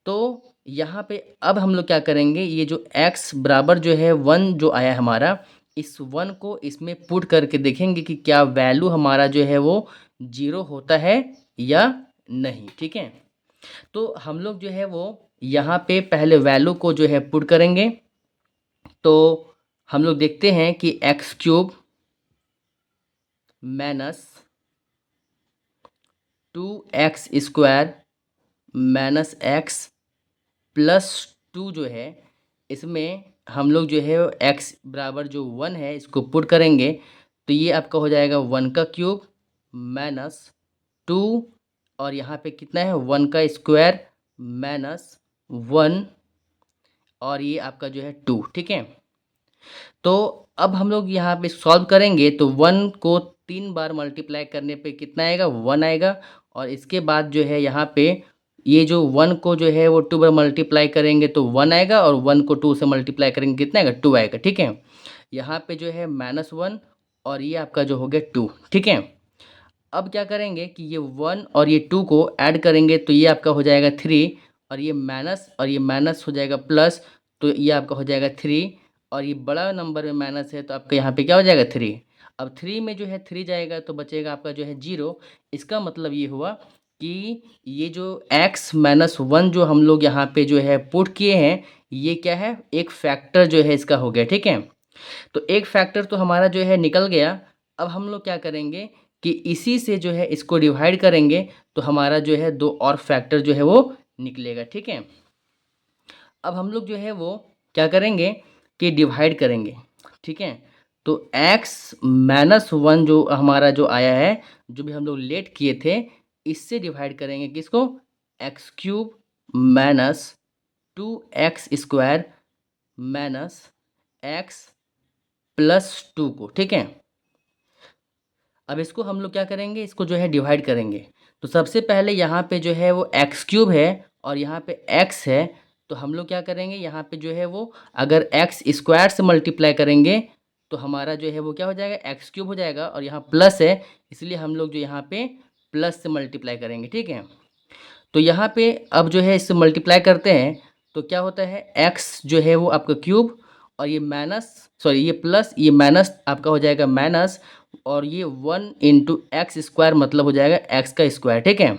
तो यहाँ पे अब हम लोग क्या करेंगे, ये जो x बराबर जो है 1 जो आया हमारा, इस 1 को इसमें पुट करके देखेंगे कि क्या वैल्यू हमारा जो है वो 0 होता है या नहीं, ठीक है। तो हम लोग जो है वो यहाँ पे पहले वैल्यू को जो है पुट करेंगे। तो हम लोग देखते हैं कि x³ - 2x² - x +2 जो है, इसमें हम लोग जो है x बराबर जो 1 है इसको पुट करेंगे। तो ये आपका हो जाएगा 1 का क्यूब -2, और यहाँ पे कितना है 1 का स्क्वायर -1, और ये आपका जो है 2, ठीक है। तो अब हम लोग यहाँ पे सॉल्व करेंगे तो 1 को 3 बार मल्टीप्लाई करने पे कितना आएगा, 1 आएगा। और इसके बाद जो है यहाँ पे ये जो 1 को जो है वो 2 बार मल्टीप्लाई करेंगे तो 1 आएगा, और 1 को 2 से मल्टीप्लाई करेंगे कितना आएगा, 2 आएगा, ठीक है। यहाँ पे जो है -1 और ये आपका जो हो गया 2, ठीक है। अब क्या करेंगे कि ये 1 और ये 2 को ऐड करेंगे तो ये आपका हो जाएगा 3 और ये माइनस और ये माइनस हो जाएगा प्लस, तो ये आपका हो जाएगा 3 और ये बड़ा नंबर में माइनस है तो आपका यहाँ पे क्या हो जाएगा 3। अब 3 में जो है 3 जाएगा तो बचेगा आपका जो है 0। इसका मतलब ये हुआ कि ये जो x माइनस 1 जो हम लोग यहाँ पे जो है पुट किए हैं, ये क्या है, एक फैक्टर जो है इसका हो गया, ठीक है। तो एक फैक्टर तो हमारा जो है निकल गया। अब हम लोग क्या करेंगे कि इसी से जो है इसको डिवाइड करेंगे तो हमारा जो है 2 और फैक्टर जो है वो निकलेगा, ठीक है। अब हम लोग जो है वो क्या करेंगे कि डिवाइड करेंगे, ठीक है। तो x माइनस 1 जो हमारा जो आया है, जो भी हम लोग लेट किए थे, इससे डिवाइड करेंगे किसको, x cube minus 2x² minus x plus 2 को, ठीक है। अब इसको हम लोग क्या करेंगे, इसको जो है डिवाइड करेंगे। तो सबसे पहले यहाँ पे जो है वो एक्स क्यूब है और यहाँ पे एक्स है, तो हम लोग क्या करेंगे, यहाँ पे जो है वो अगर एक्स स्क्वायर से मल्टीप्लाई करेंगे तो हमारा जो है वो क्या हो जाएगा, एक्स क्यूब हो जाएगा और यहाँ प्लस है, इसलिए हम लोग जो यहाँ पे प्लस से मल्टीप्लाई करेंगे, ठीक है। तो यहाँ पे अब जो है इससे मल्टीप्लाई करते हैं तो क्या होता है, एक्स जो है वो आपका क्यूब और ये माइनस, सॉरी ये प्लस, ये माइनस आपका हो जाएगा माइनस और ये 1 इंटू एक्स स्क्वायर मतलब हो जाएगा एक्स का स्क्वायर, ठीक है।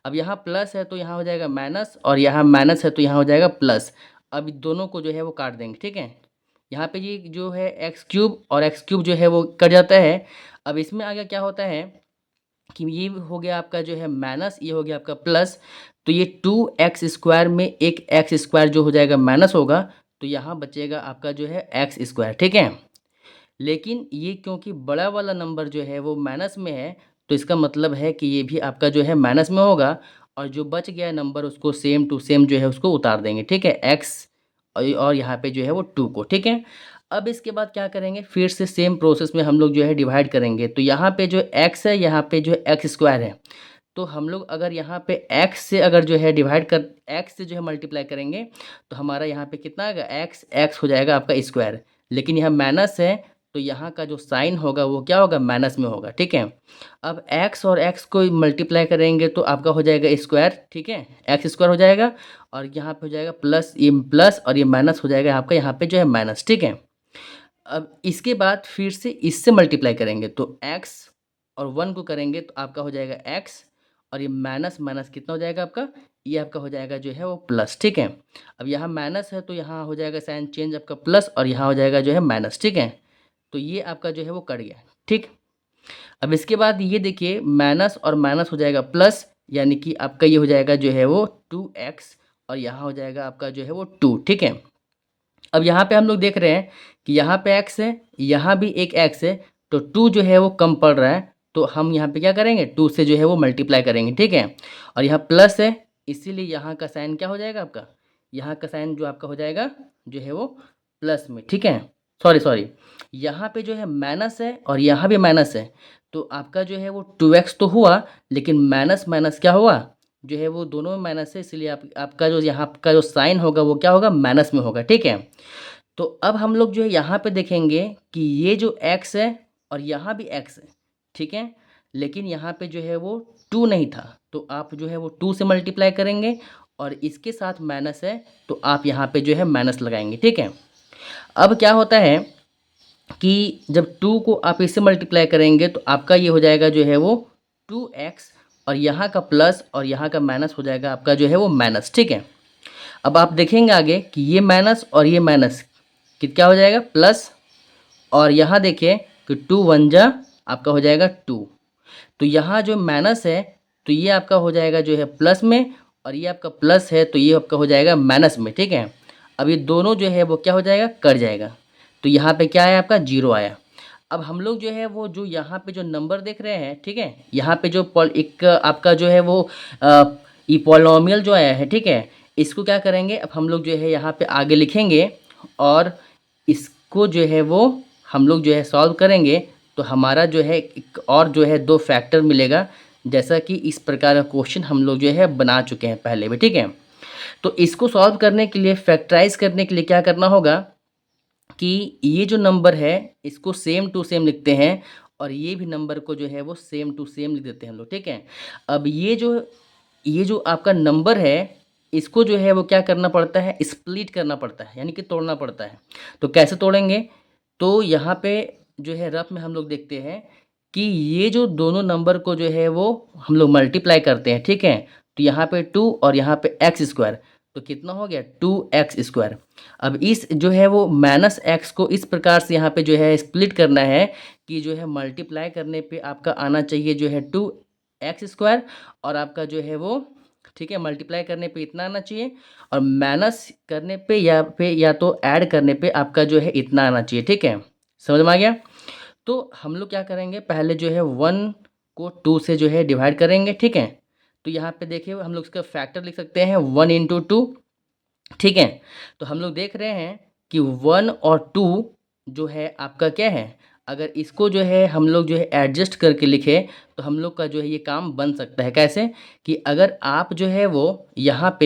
अब यहाँ प्लस है तो यहाँ हो जाएगा माइनस और यहाँ माइनस है तो यहाँ हो जाएगा प्लस। अब दोनों को जो है वो काट देंगे, ठीक है। यहाँ पे ये जो है एक्स क्यूब और एक्स क्यूब जो है वो कट जाता है। अब इसमें आगे क्या होता है कि ये हो गया आपका जो है माइनस, ये हो गया आपका प्लस, तो ये 2x² में एक एक्स स्क्वायर जो हो जाएगा माइनस होगा, तो यहाँ बचेगा आपका जो है एक्स स्क्वायर, ठीक है। लेकिन ये क्योंकि बड़ा वाला नंबर जो है वो माइनस में है, तो इसका मतलब है कि ये भी आपका जो है माइनस में होगा और जो बच गया नंबर उसको सेम टू सेम जो है उसको उतार देंगे, ठीक है, एक्स और यहाँ पे जो है वो 2 को, ठीक है। अब इसके बाद क्या करेंगे, फिर से सेम प्रोसेस में हम लोग जो है डिवाइड करेंगे। तो यहाँ पे जो एक्स है, यहाँ पे जो है एक्स स्क्वायर है, तो हम लोग अगर यहाँ पे x से अगर जो है डिवाइड कर, x से जो है मल्टीप्लाई करेंगे तो हमारा यहाँ पे कितना आएगा, x हो जाएगा आपका स्क्वायर। लेकिन यहाँ माइनस है तो यहाँ का जो साइन होगा वो क्या होगा, माइनस में होगा, ठीक है। अब x और x को मल्टीप्लाई करेंगे तो आपका हो जाएगा स्क्वायर, ठीक है, एक्स स्क्वायर हो जाएगा और यहाँ पे हो जाएगा प्लस, ये प्लस और ये माइनस हो जाएगा आपका यहाँ पे जो है माइनस, ठीक है। अब इसके बाद फिर से इससे मल्टीप्लाई करेंगे तो x और 1 को करेंगे तो आपका हो जाएगा x और ये माइनस माइनस कितना हो जाएगा आपका, ये आपका हो जाएगा जो है वो प्लस, ठीक है। अब यहाँ माइनस है तो यहाँ हो जाएगा साइन चेंज आपका प्लस और यहाँ हो जाएगा जो है माइनस, ठीक है। तो ये आपका जो है वो कट गया, ठीक। अब इसके बाद ये देखिए माइनस और माइनस हो जाएगा प्लस, यानी कि आपका ये हो जाएगा जो है वो 2x और यहाँ हो जाएगा आपका जो है वो 2, ठीक है। अब यहाँ पे हम लोग देख रहे हैं कि यहाँ पे x है, यहाँ भी एक x है, तो 2 जो है वो कम पड़ रहा है, तो हम यहाँ पे क्या करेंगे, 2 से जो है वो मल्टीप्लाई करेंगे, ठीक है। और यहाँ प्लस है, इसीलिए यहाँ का साइन क्या हो जाएगा आपका, यहाँ का साइन जो आपका हो जाएगा जो है वो प्लस में, ठीक है। सॉरी सॉरी, यहाँ पे जो है माइनस है और यहाँ भी माइनस है, तो आपका जो है वो 2x तो हुआ, लेकिन माइनस माइनस क्या हुआ, जो है वो दोनों में माइनस है, इसलिए आपका जो यहाँ का जो साइन होगा वो क्या होगा, माइनस में होगा, ठीक है। तो अब हम लोग जो है यहाँ पे देखेंगे कि ये जो x है और यहाँ भी x है, ठीक है, लेकिन यहाँ पे जो है वो 2 नहीं था, तो आप जो है वो 2 से मल्टीप्लाई करेंगे और इसके साथ माइनस है तो आप यहाँ पे जो है माइनस लगाएंगे, ठीक है। अब क्या होता है कि जब 2 को आप इससे मल्टीप्लाई करेंगे तो आपका ये हो जाएगा जो है वो 2x और यहाँ का प्लस और यहाँ का माइनस हो जाएगा आपका जो है वो माइनस, ठीक है। अब आप देखेंगे आगे कि ये माइनस और ये माइनस क्या हो जाएगा, प्लस, और यहाँ देखिए कि 2 1 जा आपका हो जाएगा 2, तो यहाँ जो माइनस है तो ये आपका हो जाएगा जो है प्लस में और ये आपका प्लस है तो ये आपका हो जाएगा माइनस में, ठीक है। अब ये दोनों जो है वो क्या हो जाएगा, कट जाएगा, तो यहाँ पे क्या आया आपका, 0 आया। अब हम लोग जो है वो जो यहाँ पे जो नंबर देख रहे हैं, ठीक है, यहाँ पे जो एक आपका जो है वो ये पॉलिनोमियल जो आया है, ठीक है, इसको क्या करेंगे, अब हम लोग जो है यहाँ पे आगे लिखेंगे और इसको जो है वो हम लोग जो है सॉल्व करेंगे तो हमारा जो है एक और जो है 2 फैक्टर मिलेगा, जैसा कि इस प्रकार का क्वेश्चन हम लोग जो है बना चुके हैं पहले भी, ठीक है। तो इसको सॉल्व करने के लिए, फैक्टराइज करने के लिए क्या करना होगा कि ये जो नंबर है इसको सेम टू सेम लिखते हैं और ये भी नंबर को जो है वो सेम टू सेम लिख देते हैं हम लोग, ठीक है। अब ये जो आपका नंबर है, इसको जो है वो क्या करना पड़ता है, स्प्लिट करना पड़ता है, यानी कि तोड़ना पड़ता है। तो कैसे तोड़ेंगे, तो यहाँ पे जो है रफ में हम लोग देखते हैं कि ये जो दोनों नंबर को जो है वो हम लोग मल्टीप्लाई करते हैं, ठीक है। तो यहाँ पे 2 और यहाँ पे एक्स स्क्वायर, तो कितना हो गया 2x स्क्वायर। अब इस जो है वो माइनस एक्स को इस प्रकार से यहाँ पे जो है स्प्लिट करना है कि जो है मल्टीप्लाई करने पे आपका आना चाहिए जो है 2x स्क्वायर, और आपका जो है वो, ठीक है, मल्टीप्लाई करने पे इतना आना चाहिए, और माइनस करने पे या तो ऐड करने पे आपका जो है इतना आना चाहिए, ठीक है। समझ में आ गया। तो हम लोग क्या करेंगे, पहले जो है 1 को 2 से जो है डिवाइड करेंगे, ठीक है। तो यहाँ पे देखिए हम लोग इसका फैक्टर लिख सकते हैं 1 इंटू 2, ठीक है। तो हम लोग देख रहे हैं कि 1 और 2 जो है आपका क्या है, अगर इसको जो है हम लोग जो है एडजस्ट करके लिखें तो हम लोग का जो है ये काम बन सकता है। कैसे, कि अगर आप जो है वो यहाँ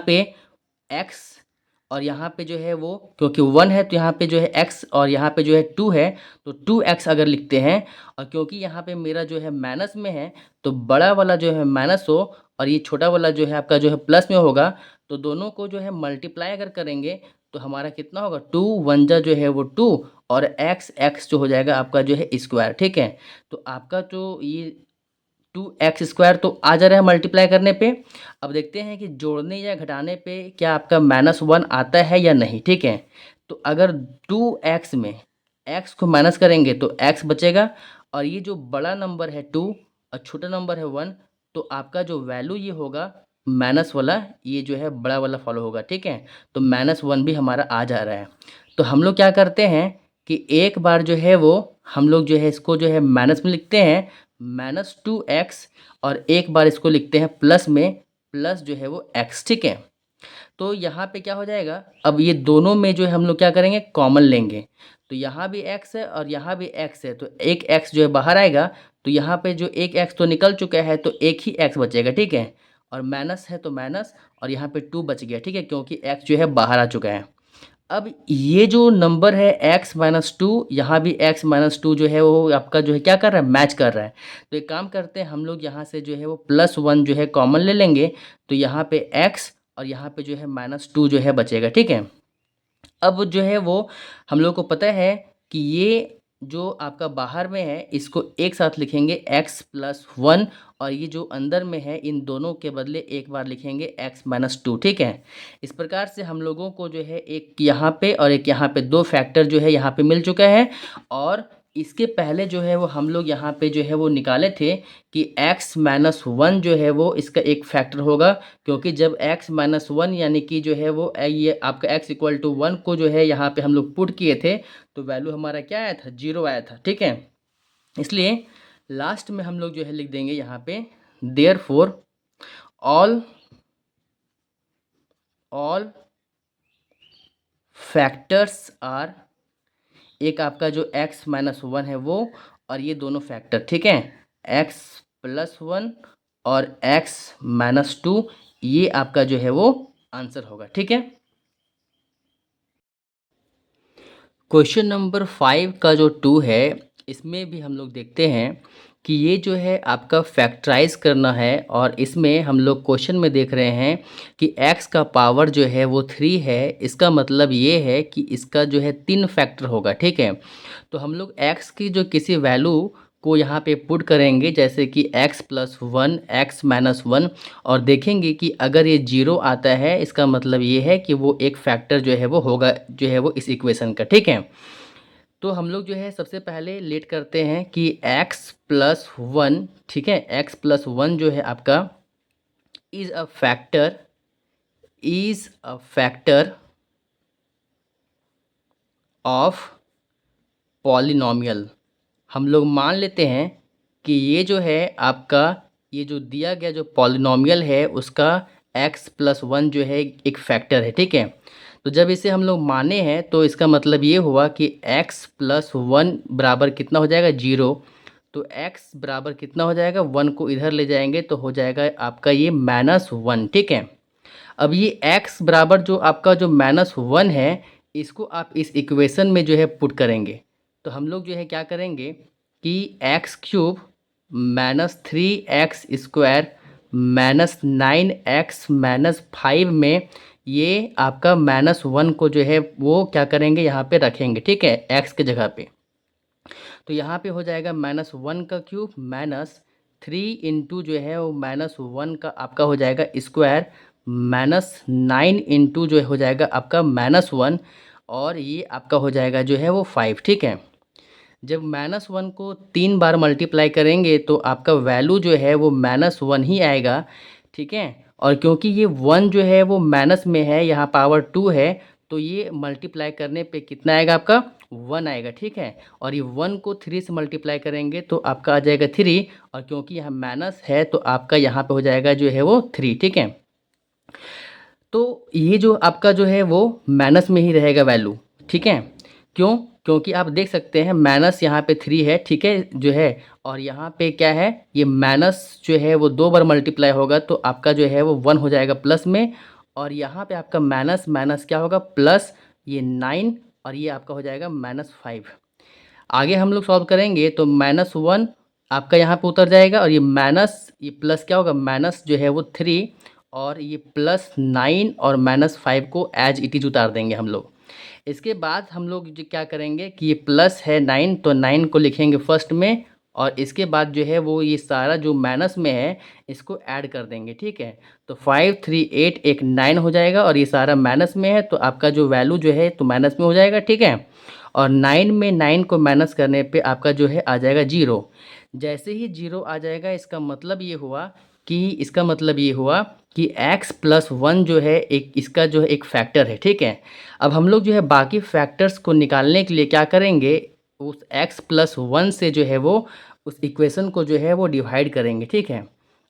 पे x और यहाँ पे जो है वो, क्योंकि 1 है तो यहाँ पे जो है x और यहाँ पे जो है 2 है, तो 2x अगर लिखते हैं, और क्योंकि यहाँ पे मेरा जो है माइनस में है तो बड़ा वाला जो है माइनस हो और ये छोटा वाला जो है आपका जो है प्लस में होगा, तो दोनों को जो है मल्टीप्लाई अगर करेंगे तो हमारा कितना होगा 2 1 जा जो है वो 2, और x जो हो जाएगा आपका जो है स्क्वायर, ठीक है। तो आपका जो ये 2x स्क्वायर तो आ जा रहा है मल्टीप्लाई करने पे। अब देखते हैं कि जोड़ने या घटाने पे क्या आपका -1 आता है या नहीं, ठीक है। तो अगर 2x में x को माइनस करेंगे तो x बचेगा, और ये जो बड़ा नंबर है 2 और छोटा नंबर है 1, तो आपका जो वैल्यू ये होगा माइनस वाला, ये जो है बड़ा वाला फॉलो होगा, ठीक है। तो -1 भी हमारा आ जा रहा है। तो हम लोग क्या करते हैं कि एक बार जो है वो हम लोग जो है इसको जो है माइनस में लिखते हैं -2x, और एक बार इसको लिखते हैं प्लस में, प्लस जो है वो x, ठीक है। तो यहाँ पे क्या हो जाएगा, अब ये दोनों में जो है हम लोग क्या करेंगे, कॉमन लेंगे। तो यहाँ भी x है और यहाँ भी x है, तो एक x जो है बाहर आएगा, तो यहाँ पे जो एक x तो निकल चुका है तो एक ही x बचेगा, ठीक है। और माइनस है तो माइनस, और यहाँ पे 2 बच गया, ठीक है, क्योंकि x जो है बाहर आ चुका है। अब ये जो नंबर है x-2, यहाँ भी x-2 जो है वो आपका जो है क्या कर रहा है, मैच कर रहा है। तो एक काम करते हैं हम लोग यहाँ से जो है वो +1 जो है कॉमन ले लेंगे, तो यहाँ पे x और यहाँ पे जो है -2 जो है बचेगा, ठीक है। अब जो है वो हम लोग को पता है कि ये जो आपका बाहर में है इसको एक साथ लिखेंगे x+1, और ये जो अंदर में है इन दोनों के बदले एक बार लिखेंगे x-2, ठीक है। इस प्रकार से हम लोगों को जो है एक यहाँ पे और एक यहाँ पे दो फैक्टर जो है यहाँ पे मिल चुका है, और इसके पहले जो है वो हम लोग यहाँ पे जो है वो निकाले थे कि x-1 जो है वो इसका एक फैक्टर होगा, क्योंकि जब x-1 यानी कि जो है वो ये आपका x=1 को जो है यहाँ पे हम लोग पुट किए थे, तो वैल्यू हमारा क्या आया था, 0 आया था, ठीक है। इसलिए लास्ट में हम लोग जो है लिख देंगे यहाँ पे देयरफॉर ऑल फैक्टर्स आर, एक आपका जो x-1 है वो, और ये दोनों फैक्टर, ठीक है, x+1 और x-2, ये आपका जो है वो आंसर होगा, ठीक है। क्वेश्चन नंबर 5 का जो 2 है, इसमें भी हम लोग देखते हैं कि ये जो है आपका फैक्टराइज करना है, और इसमें हम लोग क्वेश्चन में देख रहे हैं कि x का पावर जो है वो 3 है। इसका मतलब ये है कि इसका जो है 3 फैक्टर होगा, ठीक है। तो हम लोग x की जो किसी वैल्यू को यहाँ पे पुट करेंगे, जैसे कि x+1 x-1, और देखेंगे कि अगर ये 0 आता है इसका मतलब ये है कि वो एक फैक्टर जो है वो होगा जो है वो इस इक्वेशन का, ठीक है। तो हम लोग जो है सबसे पहले लेट करते हैं कि x+1, ठीक है, x+1 जो है आपका is a factor of polynomial. हम लोग मान लेते हैं कि ये जो है आपका ये जो दिया गया जो पॉलिनॉमियल है उसका x+1 जो है एक फैक्टर है, ठीक है। तो जब इसे हम लोग माने हैं तो इसका मतलब ये हुआ कि x+1 बराबर कितना हो जाएगा, 0। तो x बराबर कितना हो जाएगा, 1 को इधर ले जाएंगे तो हो जाएगा आपका ये -1, ठीक है। अब ये x बराबर जो आपका जो -1 है, इसको आप इस इक्वेशन में जो है पुट करेंगे, तो हम लोग जो है क्या करेंगे कि x cube minus 3x² minus 9x-5 में ये आपका -1 को जो है वो क्या करेंगे यहाँ पे रखेंगे, ठीक है, x के जगह पे। तो यहाँ पे हो जाएगा -1 का क्यूब माइनस 3 इंटू जो है वो -1 का आपका हो जाएगा स्क्वायर माइनस 9 इंटू जो हो जाएगा आपका -1 और ये आपका हो जाएगा जो है वो 5, ठीक है। जब -1 को 3 बार मल्टीप्लाई करेंगे तो आपका वैल्यू जो है वो -1 ही आएगा, ठीक है। और क्योंकि ये 1 जो है वो माइनस में है, यहाँ पावर 2 है, तो ये मल्टीप्लाई करने पे कितना आएगा आपका 1 आएगा, ठीक है। और ये 1 को 3 से मल्टीप्लाई करेंगे तो आपका आ जाएगा 3, और क्योंकि यहाँ माइनस है तो आपका यहाँ पे हो जाएगा जो है वो 3, ठीक है। तो ये जो आपका जो है वो माइनस में ही रहेगा वैल्यू, ठीक है। क्यों? क्योंकि आप देख सकते हैं माइनस यहाँ पे 3 है, ठीक है जो है, और यहाँ पे क्या है, ये माइनस जो है वो 2 बार मल्टीप्लाई होगा तो आपका जो है वो 1 हो जाएगा प्लस में, और यहाँ पे आपका माइनस माइनस क्या होगा प्लस, ये 9, और ये आपका हो जाएगा -5। आगे हम लोग सॉल्व करेंगे तो -1 आपका यहाँ पे उतर जाएगा, और ये माइनस ये प्लस क्या होगा, माइनस जो है वो 3, और ये +9 और -5 को एज इट इज़ उतार देंगे हम लोग। इसके बाद हम लोग जो क्या करेंगे कि ये प्लस है 9 तो 9 को लिखेंगे फर्स्ट में, और इसके बाद जो है वो ये सारा जो माइनस में है इसको ऐड कर देंगे, ठीक है। तो 5 3 8 एक 9 हो जाएगा, और ये सारा माइनस में है तो आपका जो वैल्यू जो है तो माइनस में हो जाएगा, ठीक है। और 9 में 9 को माइनस करने पे आपका जो है आ जाएगा 0। जैसे ही 0 आ जाएगा इसका मतलब ये हुआ कि x+1 जो है एक इसका जो है एक फैक्टर है, ठीक है। अब हम लोग जो है बाकी फैक्टर्स को निकालने के लिए क्या करेंगे, उस x+1 से जो है वो उस इक्वेशन को जो है वो डिवाइड करेंगे, ठीक है।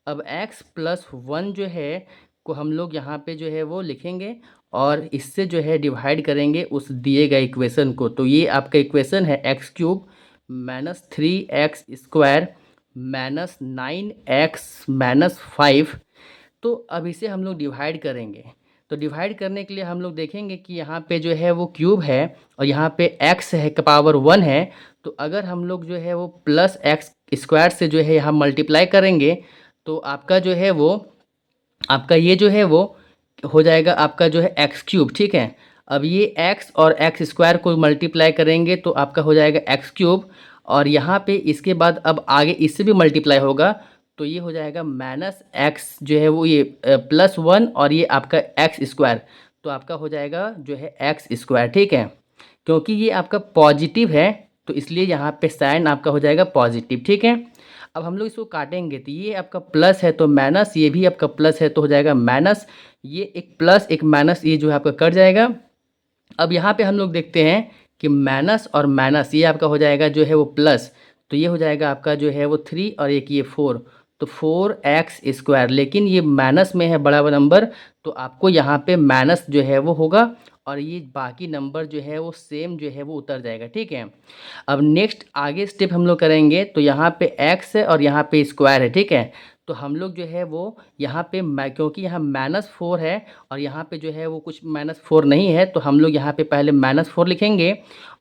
अब x+1 जो है को हम लोग यहाँ पे जो है वो लिखेंगे, और इससे जो है डिवाइड करेंगे उस दिए गए इक्वेशन को। तो ये आपका इक्वेशन है x³ minus 3x² minus 9x-5। तो अब इसे हम लोग डिवाइड करेंगे। तो डिवाइड करने के लिए हम लोग देखेंगे कि यहाँ पे जो है वो क्यूब है और यहाँ पे x है का पावर 1 है। तो अगर हम लोग जो है वो +x² से जो है यहाँ मल्टीप्लाई करेंगे तो आपका जो है वो आपका ये जो है वो हो जाएगा आपका जो है x³, ठीक है। अब ये x और x² को मल्टीप्लाई करेंगे तो आपका हो जाएगा x³, और यहाँ पे इसके बाद अब आगे इससे भी मल्टीप्लाई होगा तो ये हो जाएगा -x जो है वो ये +1 और ये आपका x², तो आपका हो जाएगा जो है x², ठीक है। क्योंकि ये आपका पॉजिटिव है तो इसलिए यहाँ पे साइन आपका हो जाएगा पॉजिटिव, ठीक है। अब हम लोग इसको काटेंगे तो ये आपका प्लस है तो माइनस, ये भी आपका प्लस है तो हो जाएगा माइनस, ये एक प्लस एक माइनस ये जो है आपका कट जाएगा। अब यहाँ पे हम लोग देखते हैं कि माइनस और माइनस ये आपका हो जाएगा जो है वो प्लस, तो ये हो जाएगा आपका जो है वो 3 और एक ये 4, तो 4x²। लेकिन ये माइनस में है बड़ा नंबर तो आपको यहाँ पे माइनस जो है वो होगा, और ये बाकी नंबर जो है वो सेम जो है वो उतर जाएगा, ठीक है। अब नेक्स्ट आगे स्टेप हम लोग करेंगे तो यहाँ पे x है और यहाँ पे स्क्वायर है, ठीक है। तो हम लोग जो है वो यहाँ पे क्योंकि यहाँ -4 है और यहाँ पे जो है वो कुछ -4 नहीं है तो हम लोग यहाँ पे पहले -4 लिखेंगे,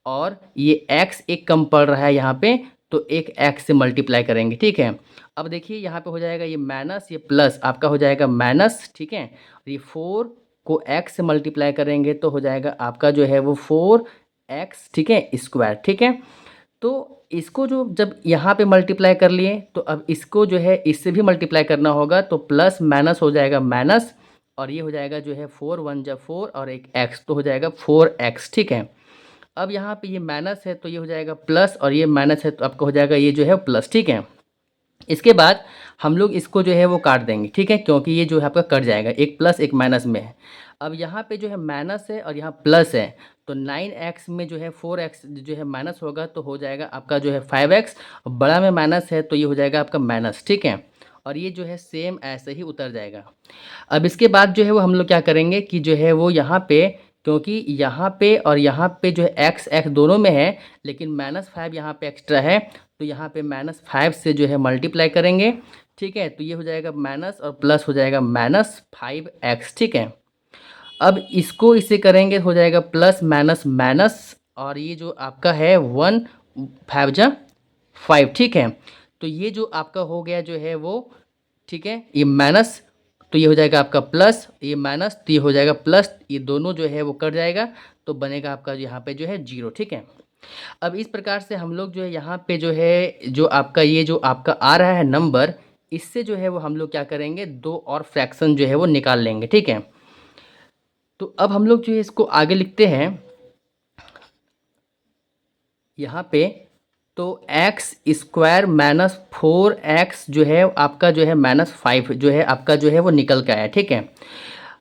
और ये x एक कम पड़ रहा है यहाँ पे तो एक x से मल्टीप्लाई करेंगे, ठीक है। अब देखिए यहाँ पे हो जाएगा ये माइनस ये प्लस आपका हो जाएगा माइनस, ठीक है। और ये 4 को x से मल्टीप्लाई करेंगे तो हो जाएगा आपका जो है वो 4x, ठीक है, स्क्वायर, ठीक है। तो इसको जो जब यहाँ पे मल्टीप्लाई कर लिए तो अब इसको जो है इससे भी मल्टीप्लाई करना होगा तो प्लस माइनस हो जाएगा माइनस, और ये हो जाएगा जो है 4 1 जा 4 और एक x तो हो जाएगा 4x, ठीक है। अब यहाँ पे ये माइनस है तो ये हो जाएगा प्लस, और ये माइनस है तो आपका हो जाएगा ये जो है प्लस, ठीक है। इसके बाद हम लोग इसको जो है वो काट देंगे, ठीक है, क्योंकि ये जो है आपका कट जाएगा, एक प्लस एक माइनस में है। अब यहाँ पे जो है माइनस है और यहाँ प्लस है तो 9x में जो है 4x जो है माइनस होगा तो हो जाएगा आपका जो है 5x, बड़ा में माइनस है तो ये हो जाएगा आपका माइनस, ठीक है। और ये जो है सेम ऐसे ही उतर जाएगा। अब इसके बाद जो है वो हम लोग क्या करेंगे कि जो है वो यहाँ पे, क्योंकि यहाँ पे और यहाँ पे जो है x दोनों में है लेकिन -5 यहाँ पे एक्स्ट्रा है तो यहाँ पे -5 से जो है मल्टीप्लाई करेंगे, ठीक है। तो ये हो जाएगा माइनस और प्लस हो जाएगा -5x, ठीक है। अब इसको इसे करेंगे हो जाएगा प्लस माइनस माइनस, और ये जो आपका है 1 5 जा 5, ठीक है। तो ये जो आपका हो गया जो है वो, ठीक है, ये माइनस, तो ये हो जाएगा आपका प्लस, ये माइनस, तो ये हो जाएगा प्लस, ये दोनों जो है वो कट जाएगा, तो बनेगा आपका यहाँ पे जो है 0, ठीक है। अब इस प्रकार से हम लोग जो है यहाँ पे जो है जो आपका ये जो आपका आ रहा है नंबर, इससे जो है वो हम लोग क्या करेंगे, दो और फ्रैक्शन जो है वो निकाल लेंगे, ठीक है। तो अब हम लोग जो है इसको आगे लिखते हैं यहाँ पे, तो एक्स स्क्वायर माइनस 4x जो है आपका जो है माइनस 5 जो है आपका जो है वो निकल के आया, ठीक है।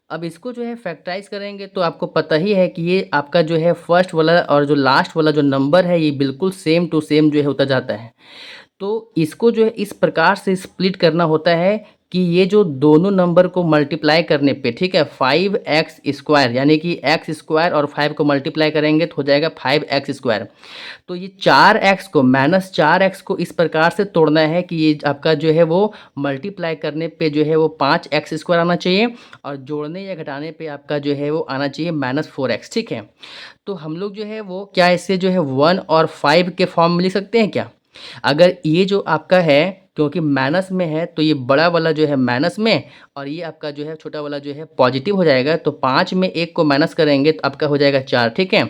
अब इसको जो है फैक्टराइज करेंगे तो आपको पता ही है कि ये आपका जो है फर्स्ट वाला और जो लास्ट वाला जो नंबर है ये बिल्कुल सेम टू सेम जो है होता जाता है। तो इसको जो है इस प्रकार से स्प्लिट करना होता है कि ये जो दोनों नंबर को मल्टीप्लाई करने पे, ठीक है, 5x स्क्वायर, यानी कि एक्स स्क्वायर और 5 को मल्टीप्लाई करेंगे तो हो जाएगा 5x स्क्वायर। तो ये 4x को माइनस 4x को इस प्रकार से तोड़ना है कि ये आपका जो है वो मल्टीप्लाई करने पे जो है वो 5x स्क्वायर आना चाहिए, और जोड़ने या घटाने पे आपका जो है वो आना चाहिए -4x, ठीक है। तो हम लोग जो है वो क्या इससे जो है 1 और 5 के फॉर्म में लिख सकते हैं क्या? अगर ये जो आपका है, क्योंकि माइनस में है तो ये बड़ा वाला जो है माइनस में, और ये आपका जो है छोटा वाला जो है पॉजिटिव हो जाएगा, तो 5 में 1 को माइनस करेंगे तो आपका हो जाएगा 4, ठीक है।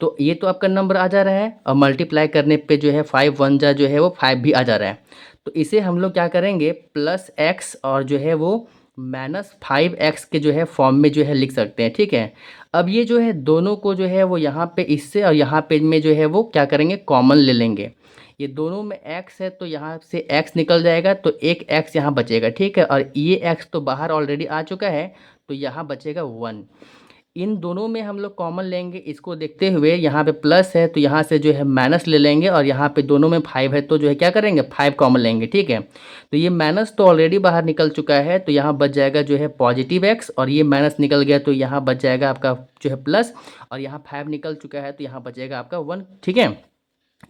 तो ये तो आपका नंबर आ जा रहा है, और मल्टीप्लाई करने पे जो है 5 1 जा जो है वो 5 भी आ जा रहा है। तो इसे हम लोग क्या करेंगे, प्लस एक्स और जो है वो -5x के जो है फॉर्म में जो है लिख सकते हैं, ठीक है। अब ये जो है दोनों को जो है वो यहाँ पे इससे और यहाँ पे में जो है वो क्या करेंगे, कॉमन ले लेंगे। ये दोनों में x है तो यहाँ से x निकल जाएगा, तो एक x यहाँ बचेगा, ठीक है। और ये x तो बाहर ऑलरेडी आ चुका है, तो यहाँ बचेगा 1। इन दोनों में हम लोग कॉमन लेंगे, इसको देखते हुए यहाँ पे प्लस है तो यहाँ से जो है माइनस ले लेंगे, और यहाँ पे दोनों में 5 है तो जो है क्या करेंगे, 5 कॉमन लेंगे, ठीक है। तो ये माइनस तो ऑलरेडी बाहर निकल चुका है, तो यहाँ बच जाएगा जो है पॉजिटिव x, और ये माइनस निकल गया तो यहाँ बच जाएगा आपका जो है प्लस, और यहाँ 5 निकल चुका है तो यहाँ बचेगा आपका 1, ठीक है।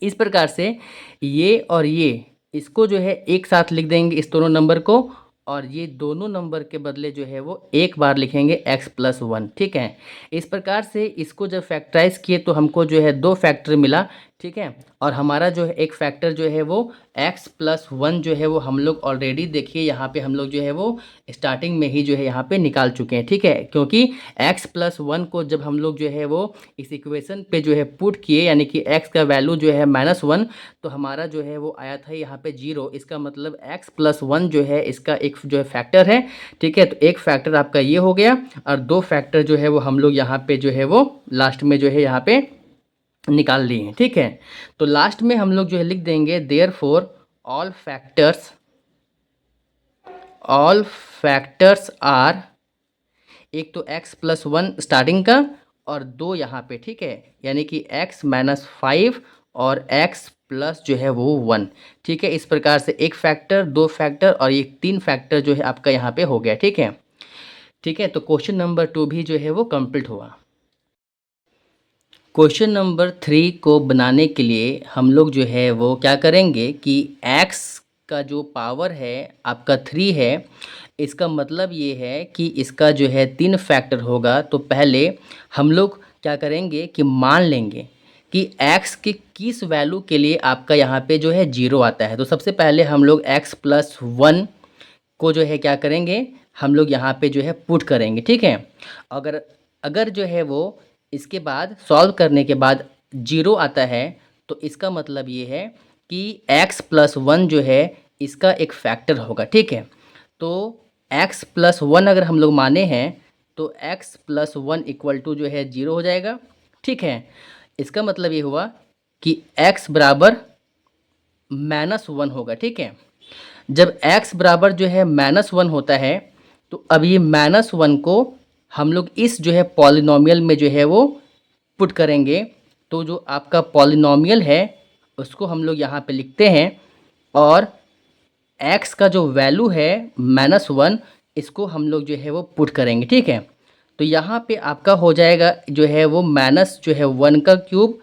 इस प्रकार से ये और ये इसको जो है एक साथ लिख देंगे इस दोनों नंबर को, और ये दोनों नंबर के बदले जो है वो एक बार लिखेंगे x+1, ठीक है। इस प्रकार से इसको जब फैक्टराइज किए तो हमको जो है 2 फैक्टर मिला, ठीक है। और हमारा जो है एक फैक्टर जो है वो x+1 जो है वो हम लोग ऑलरेडी देखिए यहाँ पे हम लोग जो है वो स्टार्टिंग में ही जो है यहाँ पे निकाल चुके हैं, ठीक है। क्योंकि x+1 को जब हम लोग जो है वो इस इक्वेशन पे जो है पुट किए, यानी कि x का वैल्यू जो है -1, तो हमारा जो है वो आया था यहाँ पे 0। इसका मतलब x+1 जो है इसका एक जो है फैक्टर है, ठीक है। तो एक फैक्टर आपका ये हो गया, और 2 फैक्टर जो है वो हम लोग यहाँ पे जो है वो लास्ट में जो है यहाँ पे निकाल लिए हैं, ठीक है। तो लास्ट में हम लोग जो है लिख देंगे देयरफॉर ऑल फैक्टर्स आर, एक तो x+1 स्टार्टिंग का और 2 यहाँ पे, ठीक है, यानी कि x-5 और x प्लस जो है वो 1, ठीक है। इस प्रकार से एक फैक्टर, 2 फैक्टर और ये 3 फैक्टर जो है आपका यहाँ पे हो गया, ठीक है। ठीक है, तो क्वेश्चन नंबर 2 भी जो है वो कंप्लीट हुआ। क्वेश्चन नंबर 3 को बनाने के लिए हम लोग जो है वो क्या करेंगे कि x का जो पावर है आपका 3 है, इसका मतलब ये है कि इसका जो है 3 फैक्टर होगा। तो पहले हम लोग क्या करेंगे कि मान लेंगे कि x के किस वैल्यू के लिए आपका यहाँ पे जो है 0 आता है। तो सबसे पहले हम लोग x+1 को जो है क्या करेंगे, हम लोग यहाँ पे जो है पुट करेंगे, ठीक है। अगर अगर जो है वो इसके बाद सॉल्व करने के बाद 0 आता है, तो इसका मतलब ये है कि x+1 जो है इसका एक फैक्टर होगा, ठीक है। तो x+1 अगर हम लोग माने हैं तो x+1 इक्वल टू जो है 0 हो जाएगा, ठीक है। इसका मतलब ये हुआ कि x बराबर -1 होगा, ठीक है। जब x बराबर जो है -1 होता है, तो अब ये -1 को हम लोग इस जो है पॉलिनॉमियल में जो है वो पुट करेंगे। तो जो आपका पॉलिनॉमियल है उसको हम लोग यहाँ पे लिखते हैं, और x का जो वैल्यू है -1 इसको हम लोग जो है वो पुट करेंगे, ठीक है। तो यहाँ पे आपका हो जाएगा जो है वो माइनस जो है 1 का क्यूब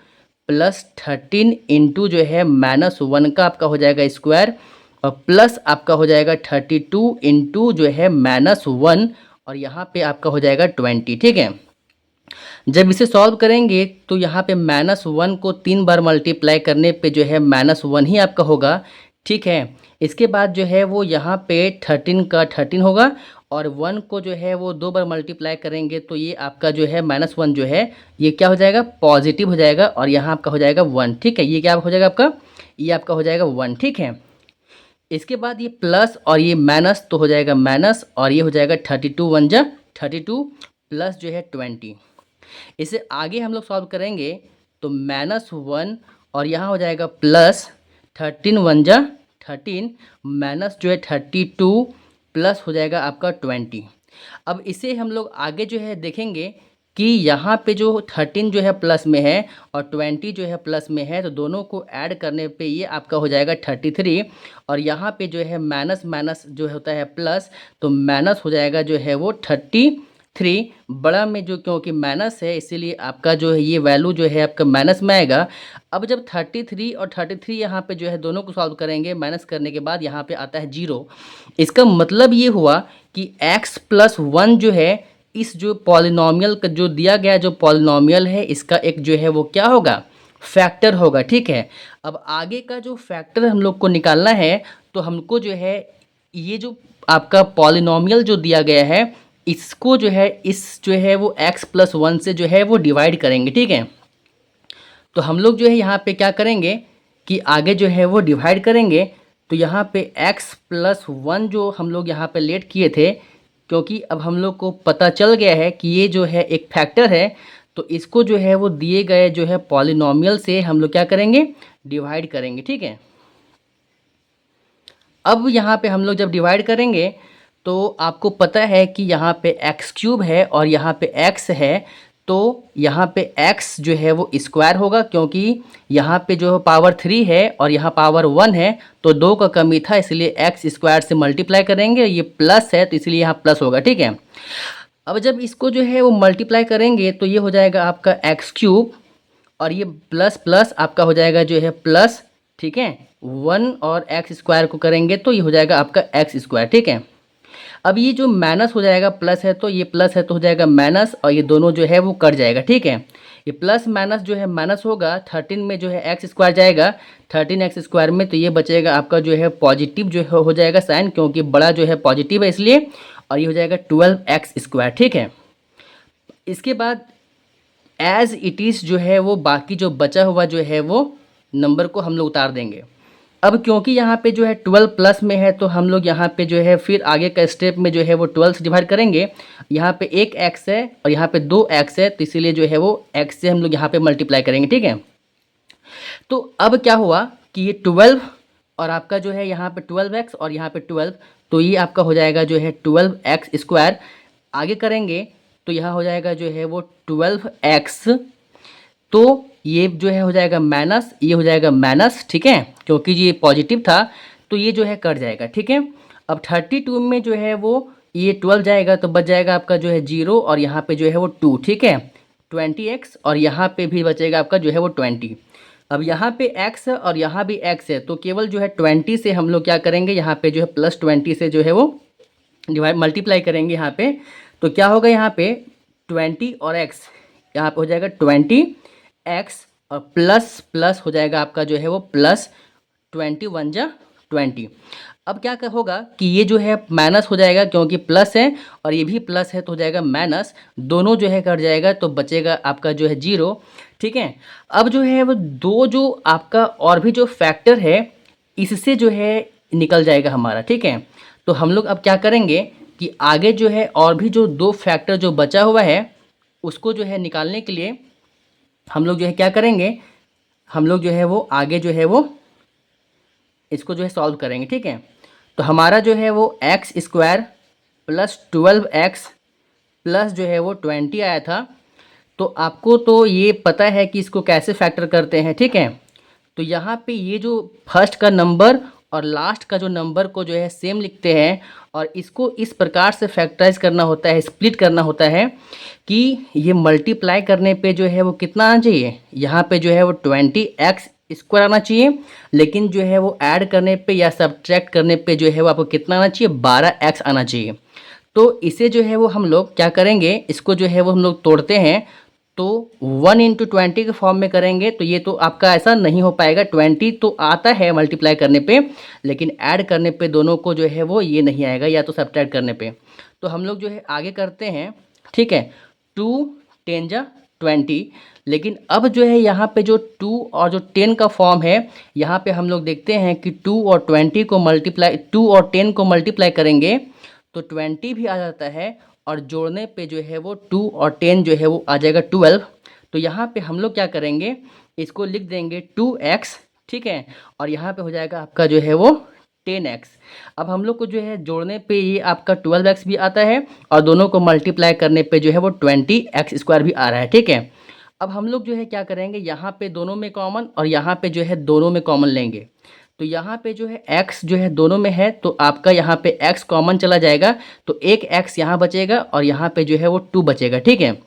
प्लस 13 इंटू जो है -1 का आपका हो जाएगा स्क्वायर, और प्लस आपका हो जाएगा 32 इंटू जो है -1, और यहाँ पे आपका हो जाएगा 20, ठीक है। जब इसे सॉल्व करेंगे तो यहाँ पे -1 को 3 बार मल्टीप्लाई करने पे जो है -1 ही आपका होगा, ठीक है। इसके बाद जो है वो यहाँ पे 13 का 13 होगा और 1 को जो है वो 2 बार मल्टीप्लाई करेंगे तो ये आपका जो है -1 जो है ये क्या हो जाएगा, पॉजिटिव हो जाएगा और यहाँ आपका हो जाएगा 1, ठीक है। ये क्या हो जाएगा आपका, ये आपका हो जाएगा 1, ठीक है। इसके बाद ये प्लस और ये माइनस तो हो जाएगा माइनस और ये हो जाएगा 32 1 जा 32 प्लस जो है 20। इसे आगे हम लोग सॉल्व करेंगे तो -1 और यहाँ हो जाएगा प्लस 13 1 जा 13 माइनस जो है 32 प्लस हो जाएगा आपका 20। अब इसे हम लोग आगे जो है देखेंगे कि यहाँ पे जो 13 जो है प्लस में है और 20 जो है प्लस में है, तो दोनों को ऐड करने पे ये आपका हो जाएगा 33 और यहाँ पे जो है माइनस माइनस जो होता है प्लस, तो माइनस हो जाएगा जो है वो 33 बड़ा में, जो क्योंकि माइनस है इसीलिए आपका जो है ये वैल्यू जो है आपका माइनस में आएगा। अब जब 33 और 33 यहाँ पे जो है दोनों को सॉल्व करेंगे, माइनस करने के बाद यहाँ पे आता है 0। इसका मतलब ये हुआ कि x+1 जो है इस जो पॉलिनॉमियल का जो दिया गया जो पॉलिनॉमियल है इसका एक जो है वो क्या होगा, फैक्टर होगा, ठीक है। अब आगे का जो फैक्टर हम लोग को निकालना है तो हमको जो है ये जो आपका पॉलिनॉमियल जो दिया गया है इसको जो है इस जो है वो x+1 से जो है वो डिवाइड करेंगे, ठीक है। तो हम लोग जो है यहाँ पे क्या करेंगे कि आगे जो है वो डिवाइड करेंगे तो यहाँ पे x+1 जो हम लोग यहाँ पे लेट किए थे, क्योंकि अब हम लोग को पता चल गया है कि ये जो है एक फैक्टर है, तो इसको जो है वो दिए गए जो है पॉलिनॉमियल से हम लोग क्या करेंगे, डिवाइड करेंगे, ठीक है। अब यहाँ पे हम लोग जब डिवाइड करेंगे तो आपको पता है कि यहाँ पे x³ है और यहाँ पे x है, तो यहाँ पे x जो है वो स्क्वायर होगा, क्योंकि यहाँ पे जो पावर 3 है और यहाँ पावर 1 है, तो 2 का कमी था इसलिए x² से मल्टीप्लाई करेंगे, ये प्लस है तो इसलिए यहाँ प्लस होगा, ठीक है। अब जब इसको जो है वो मल्टीप्लाई करेंगे तो ये हो जाएगा आपका x³ और ये प्लस प्लस आपका हो जाएगा जो है प्लस, ठीक है। 1 और x² को करेंगे तो ये हो जाएगा आपका x², ठीक है। अब ये जो माइनस हो जाएगा प्लस है तो ये प्लस है तो हो जाएगा माइनस और ये दोनों जो है वो कट जाएगा, ठीक है। ये प्लस माइनस जो है माइनस होगा, 13 में जो है x² जाएगा 13x² में, तो ये बचेगा आपका जो है पॉजिटिव जो है हो जाएगा साइन, क्योंकि बड़ा जो है पॉजिटिव है इसलिए, और ये हो जाएगा 12x², ठीक है। इसके बाद एज इट इज़ जो है वो बाकी जो बचा हुआ जो है वो नंबर को हम लोग उतार देंगे। अब क्योंकि यहाँ पे जो है 12 प्लस में है तो हम लोग यहाँ पे जो है फिर आगे का स्टेप में जो है वो 12 से डिवाइड करेंगे। यहाँ पे एक x है और यहाँ पे 2x है, तो इसीलिए जो है वो x से हम लोग यहाँ पे मल्टीप्लाई करेंगे, ठीक है। तो अब क्या हुआ कि ये 12 और आपका जो है यहाँ पे 12x और यहाँ पे 12, तो ये आपका हो जाएगा जो है 12x²। आगे करेंगे तो यहाँ हो जाएगा जो है वो 12x, तो ये जो है हो जाएगा माइनस, ये हो जाएगा माइनस, ठीक है, क्योंकि ये पॉजिटिव था तो ये जो है कट जाएगा, ठीक है। अब 32 में जो है वो ये 12 जाएगा तो बच जाएगा आपका जो है 0 और यहाँ पे जो है वो 2, ठीक है, 20x और यहाँ पे भी बचेगा आपका जो है वो 20। अब यहाँ पे x है और यहाँ भी x है, तो केवल जो है 20 से हम लोग क्या करेंगे, यहाँ पे जो है +20 से जो है वो डिवाइड मल्टीप्लाई करेंगे यहाँ पे, तो क्या होगा यहाँ पे 20 और x, यहाँ पे हो जाएगा 20x और प्लस प्लस हो जाएगा आपका जो है वो प्लस 21 जा 20। अब क्या होगा कि ये जो है माइनस हो जाएगा, क्योंकि प्लस है और ये भी प्लस है तो हो जाएगा माइनस, दोनों जो है कट जाएगा तो बचेगा आपका जो है 0, ठीक है। अब जो है वो दो जो आपका और भी जो फैक्टर है इससे जो है निकल जाएगा हमारा, ठीक है। तो हम लोग अब क्या करेंगे कि आगे जो है और भी जो 2 फैक्टर जो बचा हुआ है उसको जो है निकालने के लिए हम लोग जो है क्या करेंगे, हम लोग जो है वो आगे जो है वो इसको जो है सॉल्व करेंगे, ठीक है। तो हमारा जो है वो x² प्लस 12x प्लस जो है वो 20 आया था, तो आपको तो ये पता है कि इसको कैसे फैक्टर करते हैं, ठीक है। तो यहाँ पे ये जो फर्स्ट का नंबर और लास्ट का जो नंबर को जो है सेम लिखते हैं और इसको इस प्रकार से फैक्टराइज करना होता है, स्प्लिट करना होता है कि ये मल्टीप्लाई करने पे जो है वो कितना आना चाहिए, यहाँ पे जो है वो 20x² आना चाहिए, लेकिन जो है वो ऐड करने पे या सब्ट्रैक्ट करने पे जो है वो आपको कितना आना चाहिए, 12x आना चाहिए। तो इसे जो है वो हम लोग क्या करेंगे, इसको जो है वो हम लोग तोड़ते हैं, तो 1 × 20 के फॉर्म में करेंगे तो ये तो आपका ऐसा नहीं हो पाएगा। 20 तो आता है मल्टीप्लाई करने पे, लेकिन ऐड करने पे दोनों को जो है वो ये नहीं आएगा, या तो सब्ट्रैक्ट करने पे। तो हम लोग जो है आगे करते हैं, ठीक है। 2×10 = 20, लेकिन अब जो है यहाँ पे जो 2 और जो 10 का फॉर्म है, यहाँ पे हम लोग देखते हैं कि 2 और 10 को मल्टीप्लाई करेंगे तो 20 भी आ जाता है, और जोड़ने पे जो है वो 2 और 10 जो है वो आ जाएगा 12। तो यहाँ पे हम लोग क्या करेंगे, इसको लिख देंगे 2x, ठीक है, और यहाँ पे हो जाएगा आपका जो है वो 10x। अब हम लोग को जो है जोड़ने पे ये आपका 12x भी आता है, और दोनों को मल्टीप्लाई करने पे जो है वो 20x² भी आ रहा है, ठीक है। अब हम लोग जो है क्या करेंगे, यहाँ पे दोनों में कॉमन और यहाँ पे जो है दोनों में कॉमन लेंगे। तो यहाँ पे जो है x जो है दोनों में है, तो आपका यहाँ पे x कॉमन चला जाएगा, तो एक x यहाँ बचेगा और यहाँ पे जो है वो 2 बचेगा, ठीक है।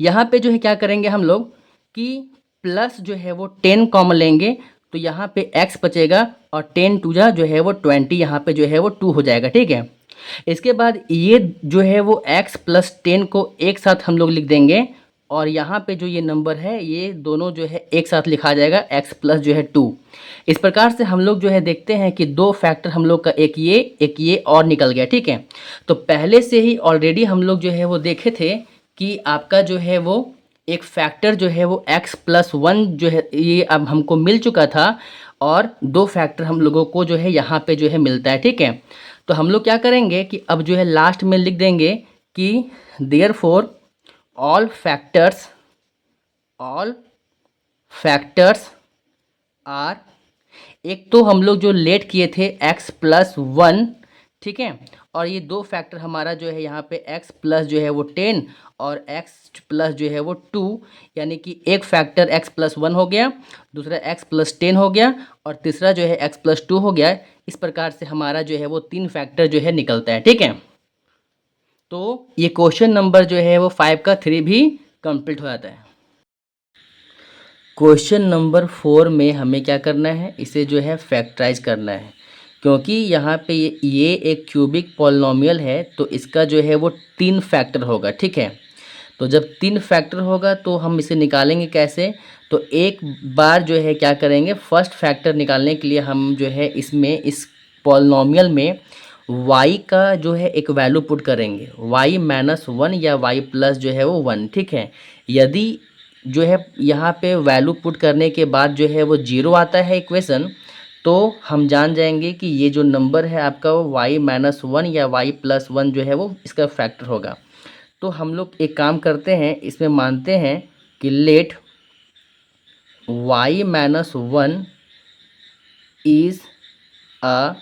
यहाँ पे जो है क्या करेंगे हम लोग कि प्लस जो है वो 10 कॉमन लेंगे, तो यहाँ पे x बचेगा, और 10×2 जो है वो 20, यहाँ पे जो है वो 2 हो जाएगा, ठीक है। इसके बाद ये जो है वो x + 10 को एक साथ हम लोग लिख देंगे, और यहाँ पे जो ये नंबर है ये दोनों जो है एक साथ लिखा जाएगा, x + जो है 2। इस प्रकार से हम लोग जो है देखते हैं कि दो फैक्टर हम लोग का एक ये और निकल गया, ठीक है। तो पहले से ही ऑलरेडी हम लोग जो है वो देखे थे कि आपका जो है वो एक फैक्टर जो है वो x + 1 जो है ये अब हमको मिल चुका था, और दो फैक्टर हम लोगों को जो है यहाँ पे जो है मिलता है, ठीक है। तो हम लोग क्या करेंगे कि अब जो है लास्ट में लिख देंगे कि देयरफॉर ऑल फैक्टर्स आर, एक तो हम लोग जो लेट किए थे x + 1, ठीक है, और ये दो फैक्टर हमारा जो है यहाँ पे x + जो है वो 10 और x + जो है वो 2, यानी कि एक फैक्टर x + 1 हो गया, दूसरा x + 10 हो गया, और तीसरा जो है x + 2 हो गया। इस प्रकार से हमारा जो है वो 3 फैक्टर जो है निकलता है, ठीक है। तो ये क्वेश्चन नंबर जो है वो 5 का 3 भी कंप्लीट हो जाता है। क्वेश्चन नंबर 4 में हमें क्या करना है, इसे जो है फैक्टराइज करना है, क्योंकि यहाँ पे ये एक क्यूबिक पॉलिनॉमियल है, तो इसका जो है वो 3 फैक्टर होगा, ठीक है। तो जब 3 फैक्टर होगा तो हम इसे निकालेंगे कैसे, तो एक बार जो है क्या करेंगे, फर्स्ट फैक्टर निकालने के लिए हम जो है इसमें इस पॉलिनॉमियल में y का जो है एक वैल्यू पुट करेंगे, y - 1 या y + जो है वो 1, ठीक है। यदि जो है यहाँ पे वैल्यू पुट करने के बाद जो है वो 0 आता है इक्वेशन, तो हम जान जाएंगे कि ये जो नंबर है आपका वो y - 1 या y + 1 जो है वो इसका फैक्टर होगा। तो हम लोग एक काम करते हैं, इसमें मानते हैं कि let y - 1 is a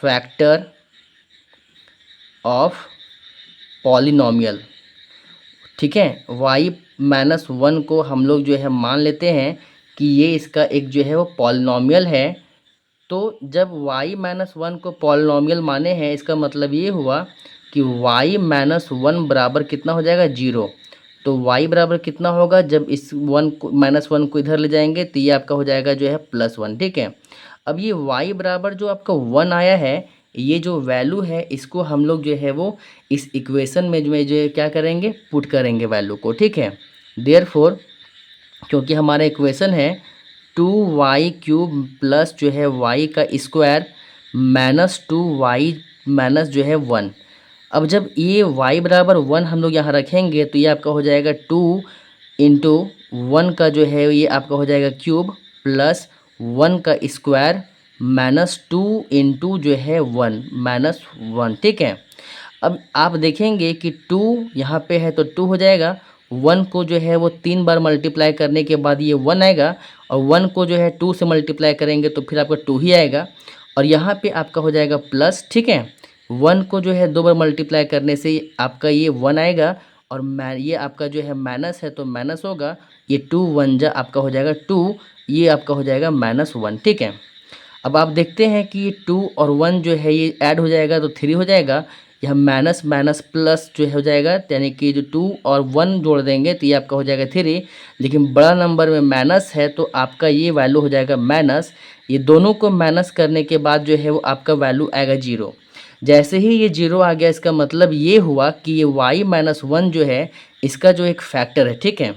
factor of polynomial, ठीक है। y - 1 को हम लोग जो है मान लेते हैं कि ये इसका एक जो है वो पॉलिनॉमियल है। तो जब y - 1 को पॉलिनॉमियल माने हैं, इसका मतलब ये हुआ कि y - 1 बराबर कितना हो जाएगा, 0। तो y बराबर कितना होगा, जब इस 1 को -1 को इधर ले जाएंगे तो ये आपका हो जाएगा जो है +1, ठीक है। अब ये y बराबर जो आपका 1 आया है, ये जो वैल्यू है इसको हम लोग जो है वो इस इक्वेशन में जो है क्या करेंगे, पुट करेंगे वैल्यू को, ठीक है। देयरफॉर क्योंकि हमारा इक्वेशन है 2y³ प्लस जो है y का स्क्वायर -2y माइनस जो है 1। अब जब ये y बराबर 1 हम लोग यहाँ रखेंगे तो ये आपका हो जाएगा 2 × 1 का जो है ये आपका हो जाएगा क्यूब, प्लस 1 का स्क्वायर -2 × जो है 1 -1, ठीक है। अब आप देखेंगे कि 2 यहाँ पे है तो 2 हो जाएगा, 1 को जो है वो 3 बार मल्टीप्लाई करने के बाद ये 1 आएगा, और 1 को जो है 2 से मल्टीप्लाई करेंगे तो फिर आपका 2 ही आएगा, और यहाँ पे आपका हो जाएगा प्लस, ठीक है। 1 को जो है 2 बार मल्टीप्लाई करने से आपका ये 1 आएगा, और ये आपका जो है माइनस है तो माइनस होगा, ये 2 1 जा आपका हो जाएगा 2, ये आपका हो जाएगा -1, ठीक है। अब आप देखते हैं कि 2 और 1 जो है ये ऐड हो जाएगा तो 3 हो जाएगा, यह माइनस माइनस प्लस जो हो जाएगा, यानी कि जो 2 और 1 जोड़ देंगे तो ये आपका हो जाएगा 3, लेकिन बड़ा नंबर में माइनस है तो आपका ये वैल्यू हो जाएगा माइनस। ये दोनों को माइनस करने के बाद जो है वो आपका वैल्यू आएगा 0। जैसे ही ये 0 आ गया, इसका मतलब ये हुआ कि ये y-1 जो है इसका जो एक फैक्टर है, ठीक है।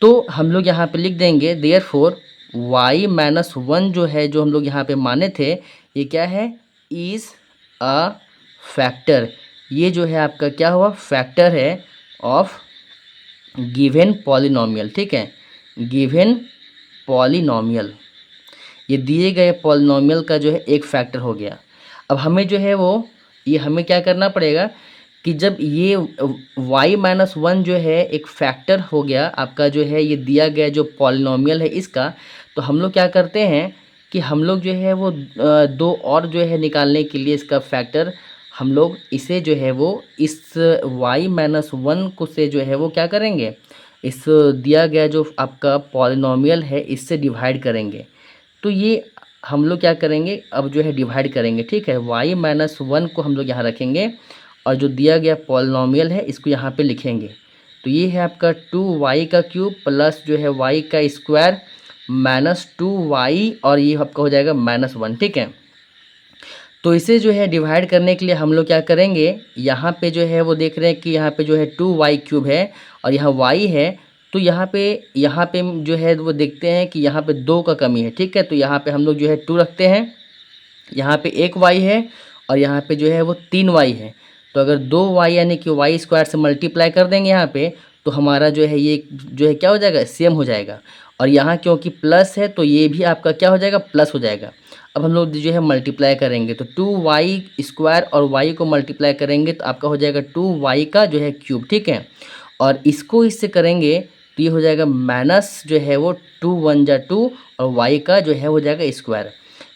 तो हम लोग यहाँ पे लिख देंगे देयरफॉर y-1 जो है, जो हम लोग यहाँ पे माने थे, ये क्या है, इज़ अ फैक्टर। ये जो है आपका क्या हुआ, फैक्टर है ऑफ गिवन पॉलिनोमियल, ठीक है, गिवन पॉलिनोमियल। ये दिए गए पॉलिनोमियल का जो है एक फैक्टर हो गया। अब हमें जो है वो, ये हमें क्या करना पड़ेगा कि जब ये y-1 जो है एक फैक्टर हो गया आपका, जो है ये दिया गया जो पॉलिनोमियल है इसका, तो हम लोग क्या करते हैं कि हम लोग जो है वो दो और जो है निकालने के लिए इसका फैक्टर, हम लोग इसे जो है वो इस y-1 को से जो है वो क्या करेंगे, इस दिया गया जो आपका पॉलिनोमियल है इससे डिवाइड करेंगे। तो ये हम लोग क्या करेंगे, अब जो है डिवाइड करेंगे, ठीक है। y-1 को हम लोग यहाँ रखेंगे और जो दिया गया पॉलिनोमियल है इसको यहाँ पे लिखेंगे। तो ये है आपका 2y का क्यूब प्लस जो है y का स्क्वायर माइनस 2y, और ये आपका हो जाएगा -1, ठीक है। तो इसे जो है डिवाइड करने के लिए हम लोग क्या करेंगे, यहाँ पे जो है वो देख रहे हैं कि यहाँ पे जो है 2y क्यूब है और यहाँ y है, तो यहाँ पे जो है वो देखते हैं कि यहाँ पे 2 का कमी है, ठीक है। तो यहाँ पे हम लोग जो है 2 रखते हैं, यहाँ पे 1y है और यहाँ पे जो है वो 3y है। तो अगर 2y यानी कि y स्क्वायर से मल्टीप्लाई कर देंगे यहाँ पे, तो हमारा जो है ये जो है क्या हो जाएगा, सेम हो जाएगा। और यहाँ क्योंकि प्लस है तो ये भी आपका क्या हो जाएगा, प्लस हो जाएगा। अब हम लोग जो है मल्टीप्लाई करेंगे, तो 2y स्क्वायर और y को मल्टीप्लाई करेंगे तो आपका हो जाएगा 2y का जो है क्यूब, ठीक है। और इसको इससे करेंगे तो ये हो जाएगा माइनस जो है वो 2 × 1 = 2 और y का जो है हो जाएगा स्क्वायर।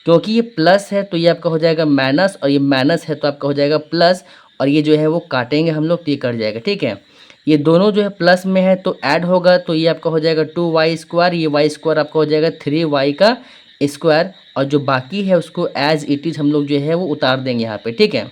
क्योंकि ये प्लस है तो ये आपका हो जाएगा माइनस, और ये माइनस है तो आपका हो जाएगा प्लस, और ये जो है वो काटेंगे हम लोग तो ये कट जाएगा, ठीक है। ये दोनों जो है प्लस में है तो ऐड होगा, तो ये आपका हो जाएगा 2y स्क्वायर, ये y स्क्वायर आपका हो जाएगा 3y का स्क्वायर, और जो बाकी है उसको एज इट इज़ हम लोग जो है वो उतार देंगे यहाँ पे, ठीक है।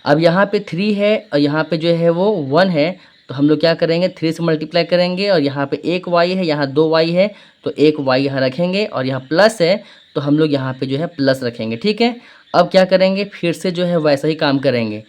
अब यहाँ पे 3 है और यहाँ पे जो है वो 1 है, तो हम लोग क्या करेंगे, 3 से मल्टीप्लाई करेंगे, और यहाँ पे 1y है, यहाँ 2y है, तो 1y यहाँ रखेंगे, और यहाँ प्लस है तो हम लोग यहाँ पे जो है प्लस रखेंगे, ठीक है। अब क्या करेंगे, फिर से जो है वैसा ही काम करेंगे।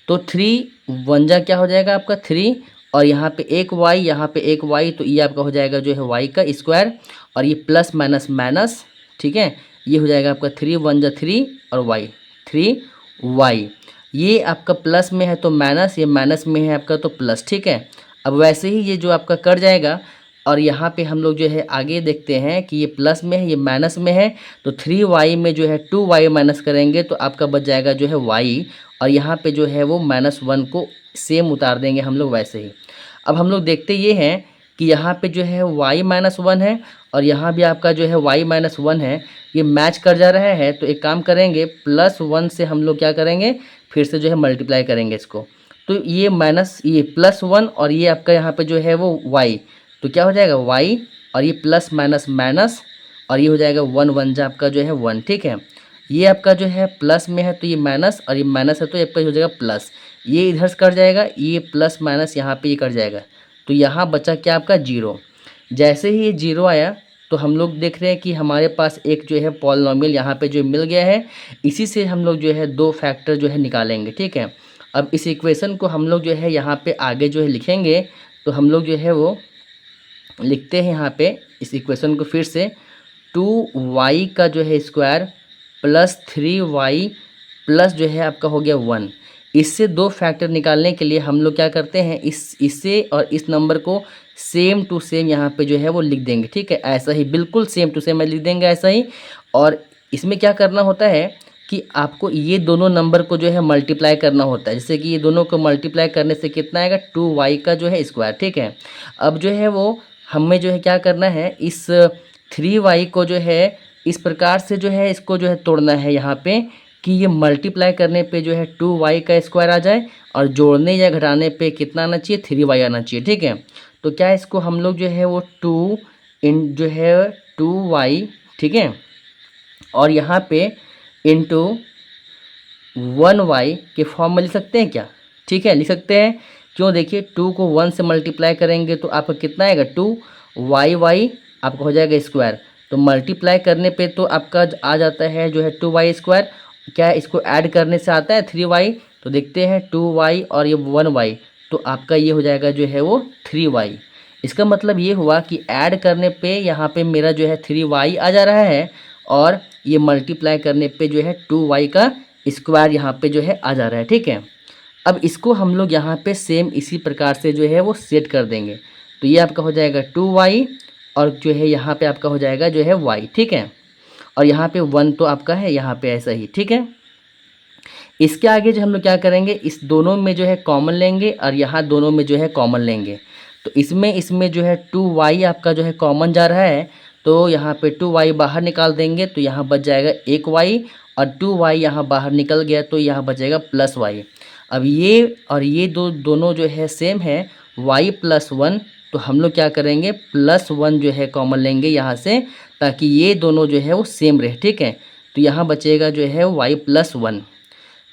तो 3 × 1 क्या हो जाएगा आपका 3, और यहाँ पे 1y, यहाँ पे 1y, तो ये आपका हो जाएगा जो है y का स्क्वायर, और ये प्लस माइनस माइनस, ठीक है। ये हो जाएगा आपका 3 × 1 = 3 और y 3y। ये आपका प्लस में है तो माइनस, ये माइनस में है आपका तो प्लस, ठीक है। अब वैसे ही ये जो आपका कट जाएगा, और यहाँ पे हम लोग जो है आगे देखते हैं कि ये प्लस में है, ये माइनस में है, तो 3y में जो है 2y माइनस करेंगे तो आपका बच जाएगा जो है y, और यहाँ पे जो है वो -1 को सेम उतार देंगे हम लोग वैसे ही। अब हम लोग देखते ये हैं कि यहाँ पे जो है y-1 है और यहाँ भी आपका जो है y-1 है, ये मैच कर जा रहा है। तो एक काम करेंगे, +1 से हम लोग क्या करेंगे, फिर से जो है मल्टीप्लाई करेंगे इसको। तो ये माइनस, ये +1 और ये आपका यहाँ पे जो है वो y, तो क्या हो जाएगा y, और ये प्लस माइनस माइनस, और ये हो जाएगा 1 × 1 आपका जो है 1, ठीक है। ये आपका जो है प्लस में है तो ये माइनस, और ये माइनस है तो ये आपका हो जाएगा प्लस, ये इधर से कट जाएगा, ये प्लस माइनस यहाँ पे ये कट जाएगा, तो यहाँ बचा क्या आपका 0। जैसे ही ये 0 आया तो हम लोग देख रहे हैं कि हमारे पास एक जो है पॉलिनोमियल यहाँ पे जो मिल गया है, इसी से हम लोग जो है 2 फैक्टर जो है निकालेंगे, ठीक है। अब इस इक्वेशन को हम लोग जो है यहाँ पे आगे जो है लिखेंगे, तो हम लोग जो है वो लिखते हैं यहाँ पे इस इक्वेशन को फिर से, 2y का जो है स्क्वायर प्लस 3y प्लस जो है आपका हो गया 1। इससे 2 फैक्टर निकालने के लिए हम लोग क्या करते हैं, इससे और इस नंबर को सेम टू सेम यहाँ पे जो है वो लिख देंगे, ठीक है। ऐसा ही बिल्कुल सेम टू सेम लिख देंगे ऐसा ही। और इसमें क्या करना होता है कि आपको ये दोनों नंबर को जो है मल्टीप्लाई करना होता है, जैसे कि ये दोनों को मल्टीप्लाई करने से कितना आएगा, 2y का जो है स्क्वायर, ठीक है। अब जो है वो हमें जो है क्या करना है, इस 3y को जो है इस प्रकार से जो है इसको जो है तोड़ना है यहाँ पे कि ये मल्टीप्लाई करने पे जो है 2y का स्क्वायर आ जाए, और जोड़ने या घटाने पे कितना आना चाहिए, 3y आना चाहिए, ठीक है। तो क्या इसको हम लोग जो है वो 2 इन जो है 2y, ठीक है, और यहाँ पे इंटू 1y के फॉर्म में लिख सकते हैं क्या, ठीक है, लिख सकते हैं। क्यों, देखिए 2 को 1 से मल्टीप्लाई करेंगे तो आपका कितना आएगा 2y आपका हो जाएगा स्क्वायर, तो मल्टीप्लाई करने पे तो आपका आ जाता है जो है 2y स्क्वायर, क्या इसको ऐड करने से आता है 3y, तो देखते हैं 2y और ये 1y, तो आपका ये हो जाएगा जो है वो 3y। इसका मतलब ये हुआ कि ऐड करने पे यहाँ पे मेरा जो है 3y आ जा रहा है, और ये मल्टीप्लाई करने पे जो है 2y का स्क्वायर यहाँ पे जो है आ जा रहा है। ठीक है, अब इसको हम लोग यहाँ पे सेम इसी प्रकार से जो है वो सेट कर देंगे। तो ये आपका हो जाएगा 2y, और जो है यहाँ पे आपका हो जाएगा जो है y। ठीक है, और यहाँ पे 1 तो आपका है यहाँ पे ऐसा ही। ठीक है, इसके आगे जो हम लोग क्या करेंगे, इस दोनों में जो है कॉमन लेंगे और यहाँ दोनों में जो है कॉमन लेंगे। तो इसमें जो है 2y आपका जो है कॉमन जा रहा है, तो यहाँ पे 2y बाहर निकाल देंगे तो यहाँ बच जाएगा 1y, और 2y यहाँ बाहर निकल गया तो यहाँ बचेगा +y। अब ये और ये दोनों जो है सेम है, y + 1, तो हम लोग क्या करेंगे +1 जो है कॉमन लेंगे यहाँ से, ताकि ये दोनों जो है वो सेम रहे। ठीक है, तो यहाँ बचेगा जो है y + 1।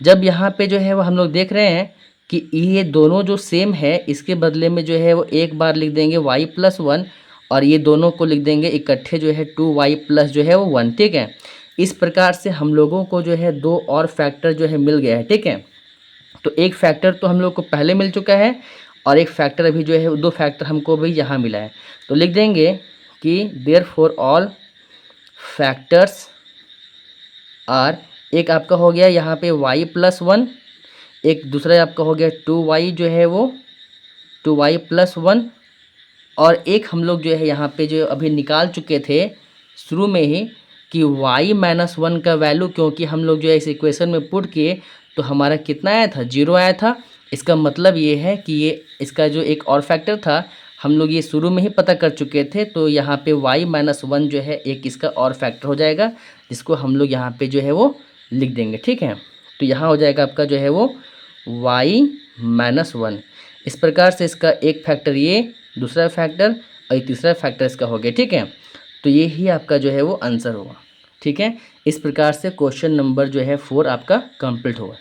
जब यहाँ पे जो है वो हम लोग देख रहे हैं कि ये दोनों जो सेम है, इसके बदले में जो है वो एक बार लिख देंगे y + 1, और ये दोनों को लिख देंगे इकट्ठे जो है 2y + जो है वो 1। ठीक है, इस प्रकार से हम लोगों को जो है दो और फैक्टर जो है मिल गया है। ठीक है, तो एक फैक्टर तो हम लोग को पहले मिल चुका है, और एक फैक्टर अभी जो है दो फैक्टर हमको भी यहाँ मिला है। तो लिख देंगे कि देयरफॉर ऑल फैक्टर्स आर, एक आपका हो गया यहाँ पे y + 1, एक दूसरा आपका हो गया 2y जो है वो 2y + 1, और एक हम लोग जो है यहाँ पे जो अभी निकाल चुके थे शुरू में ही कि y - 1 का वैल्यू, क्योंकि हम लोग जो है इस इक्वेशन में पुट किए तो हमारा कितना आया था, 0 आया था। इसका मतलब ये है कि ये इसका जो एक और फैक्टर था हम लोग ये शुरू में ही पता कर चुके थे, तो यहाँ पे y - 1 जो है एक इसका और फैक्टर हो जाएगा, जिसको हम लोग यहाँ पे जो है वो लिख देंगे। ठीक है, तो यहाँ हो जाएगा आपका जो है वो y - 1। इस प्रकार से इसका एक फैक्टर ये, दूसरा फैक्टर और तीसरा फैक्टर इसका हो गया। ठीक है, तो ये ही आपका जो है वो आंसर होगा। ठीक है, इस प्रकार से क्वेश्चन नंबर जो है 4 आपका कंप्लीट होगा।